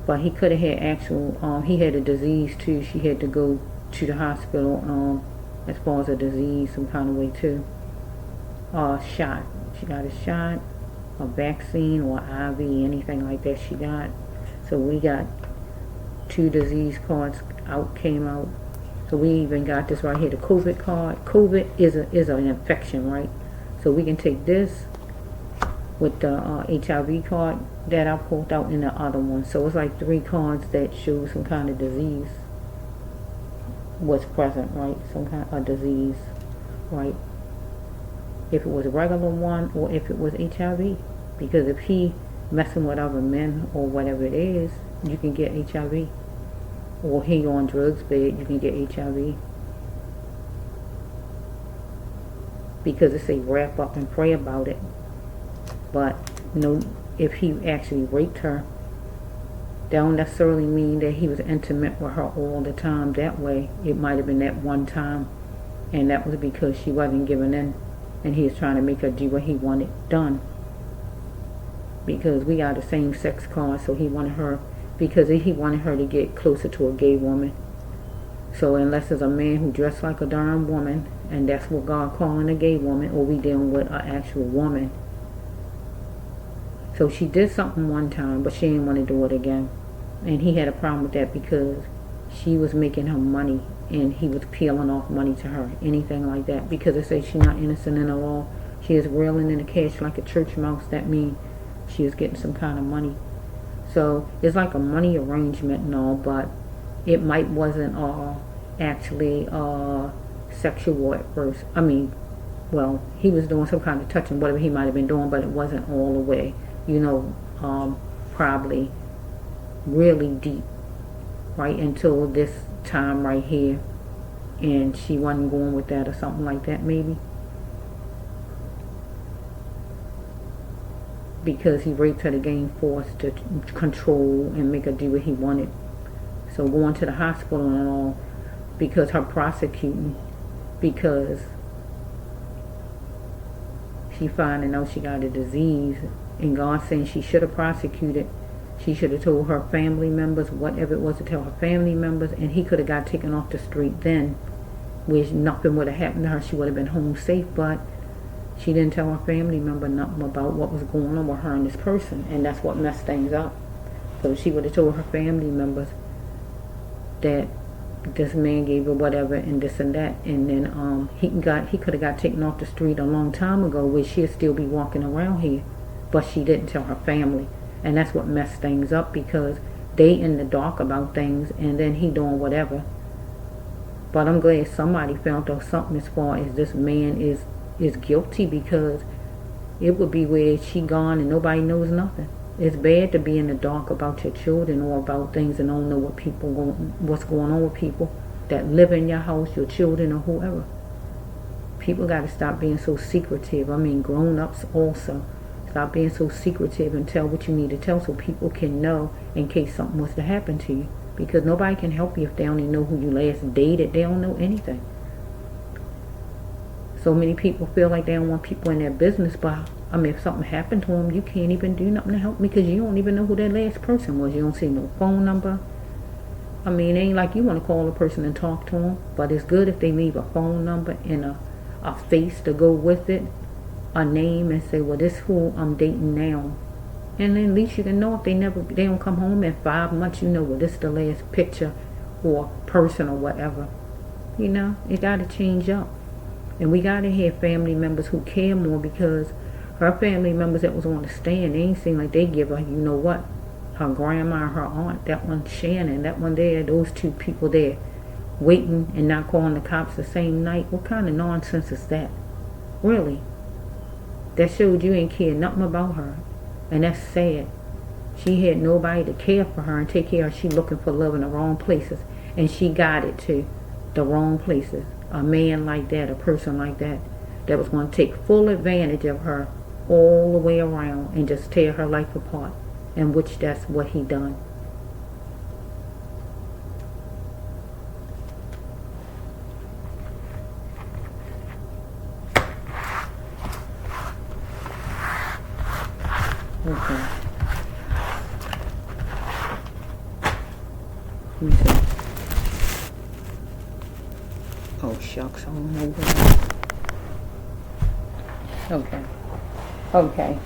But he could have had actual, he had a disease too. She had to go to the hospital as far as a disease, some kind of way too. Shot. She got a shot, a vaccine, or IV, anything like that she got. So we got 2 disease cards came out. So we even got this right here, the COVID card. COVID is an infection, right? So we can take this with the HIV card that I pulled out in the other one. So it's like 3 cards that show some kind of disease was present, right? Some kind of disease, right? If it was a regular one or if it was HIV. Because if he messing with other men or whatever it is, you can get HIV. Or he on drugs bad, you can get HIV. Because it say wrap up and pray about it. But no, if he actually raped her, that don't necessarily mean that he was intimate with her all the time that way. It might have been that one time, and that was because she wasn't giving in, and he was trying to make her do what he wanted done. Because we got the same sex card, so he wanted her, because he wanted her to get closer to a gay woman. So unless it's a man who dressed like a darn woman, and that's what God calling a gay woman, or we dealing with an actual woman. So she did something one time, but she didn't want to do it again. And he had a problem with that because she was making her money, and he was peeling off money to her, anything like that. Because they say she's not innocent in the law. She is reeling in the cash like a church mouse. That means she is getting some kind of money. So it's like a money arrangement and all, but it might wasn't actually sexual at first. I mean, well, he was doing some kind of touching, whatever he might have been doing, but it wasn't all the way, you know, probably really deep, right, until this time right here, and she wasn't going with that or something like that, maybe. Because he raped her to gain force to control and make her do what he wanted. So going to the hospital and all, because her prosecuting, because she finding out she got a disease, and God saying she should have prosecuted, She should have told her family members, whatever it was to tell her family members, and he could have got taken off the street then, where nothing would have happened to her. She would have been home safe, but she didn't tell her family member nothing about what was going on with her and this person, and that's what messed things up. So she would have told her family members that this man gave her whatever and this and that, and then he could have got taken off the street a long time ago, where she'd still be walking around here, but she didn't tell her family, and that's what messed things up, because they in the dark about things, and then he doing whatever. But I'm glad somebody found out something as far as this man is guilty, because it would be where she gone and nobody knows nothing. It's bad to be in the dark about your children or about things and don't know what's going on with people that live in your house, your children or whoever. People got to stop being so secretive. I mean, grown-ups also. Stop being so secretive and tell what you need to tell so people can know in case something was to happen to you. Because nobody can help you if they only know who you last dated. They don't know anything. So many people feel like they don't want people in their business, but I mean, if something happened to them, you can't even do nothing to help me because you don't even know who that last person was. You don't see no phone number. I mean, it ain't like you want to call a person and talk to them, but it's good if they leave a phone number and a face to go with it, a name, and say, well, this who I'm dating now. And then at least you can know if they don't come home in 5 months, you know, well, this is the last picture or person or whatever. You know, it got to change up. And we got to have family members who care more, because her family members that was on the stand, they ain't seem like they give her, you know what, her grandma, her aunt, that one Shannon, that one there, those 2 people there, waiting and not calling the cops the same night. What kind of nonsense is that? Really? That showed you ain't care nothing about her. And that's sad. She had nobody to care for her and take care of her. She looking for love in the wrong places. And she got it too. The wrong places. A man like that, a person like that was going to take full advantage of her all the way around and just tear her life apart. And which that's what he done. Okay. Let me see. Oh shucks, I don't know where. Okay.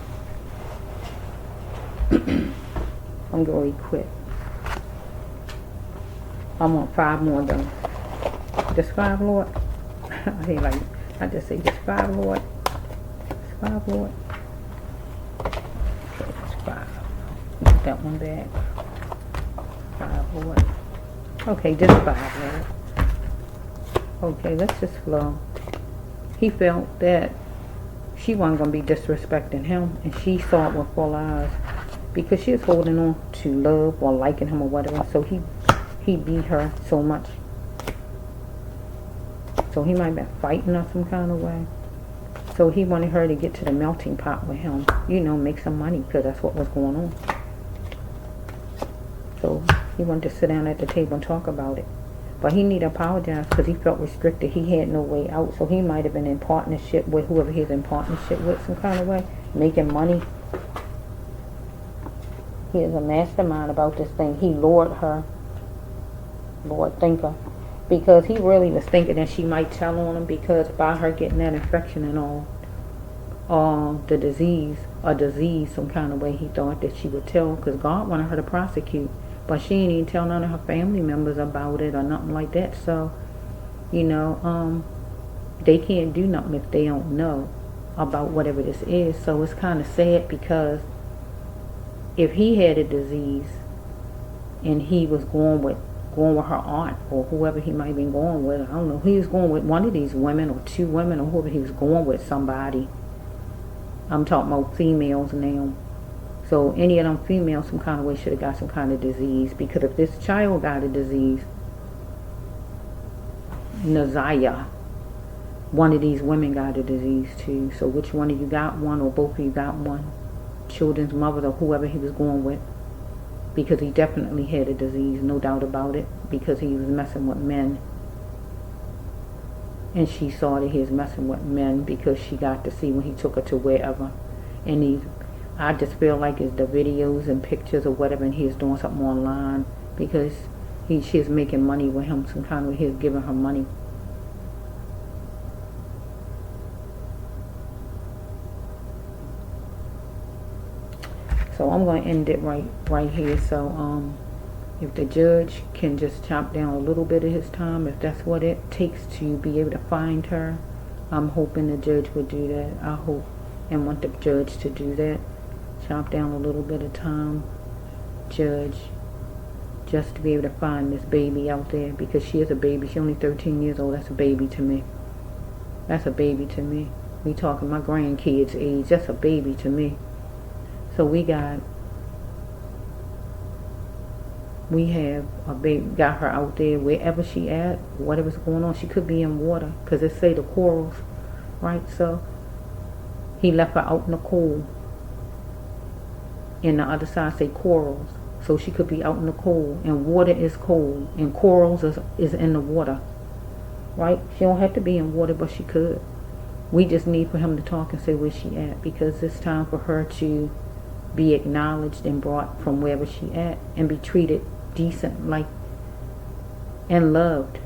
I'm going to quit. I want 5 more though. Just 5, Lord. I just say just 5, Lord. Just 5, Lord. Okay, that's 5. Put that one back. 5, Lord. Okay, just 5, Lord. Okay, let's just flow. He felt that she wasn't going to be disrespecting him, and she saw it with full eyes, because she was holding on to love or liking him or whatever. So he beat her so much. So he might have been fighting her some kind of way. So he wanted her to get to the melting pot with him, you know, make some money, because that's what was going on. So he wanted to sit down at the table and talk about it. But he needed to apologize because he felt restricted. He had no way out. So he might have been in partnership with whoever he's in partnership with some kind of way, making money. He is a mastermind about this thing. He lured her. Lord, thank her. Because he really was thinking that she might tell on him, because by her getting that infection and all, the disease, some kind of way, he thought that she would tell, because God wanted her to prosecute. But she didn't even tell none of her family members about it or nothing like that. So, you know, they can't do nothing if they don't know about whatever this is. So it's kind of sad, because if he had a disease and he was going with her aunt or whoever he might have been going with, I don't know, he was going with one of these women or 2 women or whoever he was going with, somebody. I'm talking about females now. So any of them females some kind of way should have got some kind of disease, because if this child got a disease, Naziyah, one of these women got a disease too. So which one of you got one, or both of you got one? Children's mother or whoever he was going with. Because he definitely had a disease, no doubt about it, because he was messing with men. And she saw that he was messing with men because she got to see when he took her to wherever. And I just feel like it's the videos and pictures or whatever, and he's doing something online because she's making money with him some kind of, he's giving her money. So I'm going to end it right here. So if the judge can just chop down a little bit of his time, if that's what it takes to be able to find her, I'm hoping the judge would do that. I hope and want the judge to do that. Chop down a little bit of time, judge, just to be able to find this baby out there, because she is a baby. She's only 13 years old. That's a baby to me. That's a baby to me. We talking my grandkids' age. That's a baby to me. So we have a baby, got her out there wherever she at, whatever's going on. She could be in water, because it say the corals, right? So he left her out in the cold, and the other side say corals, so she could be out in the cold, and water is cold, and corals is in the water, right? She don't have to be in water, but she could. We just need for him to talk and say where she at, because it's time for her to be acknowledged and brought from wherever she at and be treated decent, like, and loved.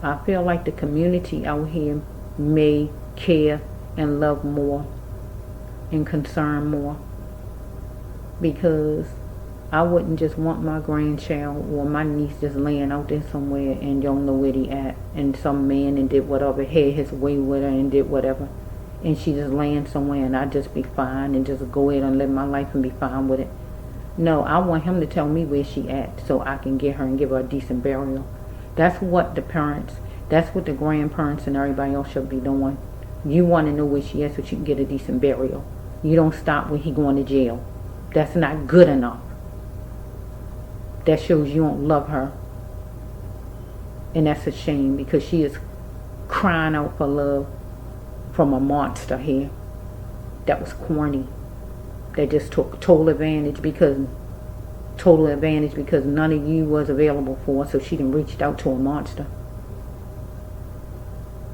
I feel like the community out here may care and love more and concern more, because I wouldn't just want my grandchild or my niece just laying out there somewhere and don't know where they at, and some man and did whatever, had his way with her and did whatever, and she just laying somewhere and I just be fine and just go ahead and live my life and be fine with it. No, I want him to tell me where she at so I can get her and give her a decent burial. That's what the parents, that's what the grandparents and everybody else should be doing. You want to know where she is so she can get a decent burial. You don't stop when he going to jail. That's not good enough. That shows you don't love her. And that's a shame, because she is crying out for love from a monster here that was corny, that just took total advantage because none of you was available for her, so she done reached out to a monster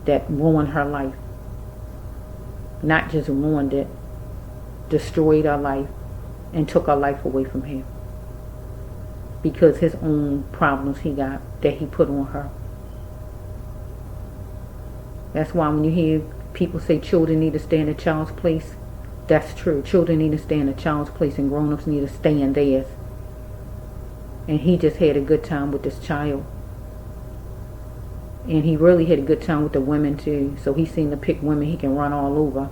that ruined her life. Not just ruined it, destroyed her life and took her life away from him because his own problems he got that he put on her. That's why when you hear people say children need to stay in a child's place, that's true. Children need to stay in a child's place and grown-ups need to stay in theirs. And he just had a good time with this child. And he really had a good time with the women too. So he seemed to pick women he can run all over,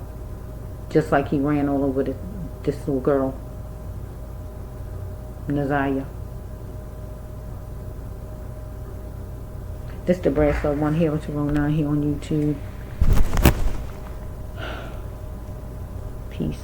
just like he ran all over this little girl, Naziyah. This is the Bradshaw 1 here with 209 here on YouTube. Peace.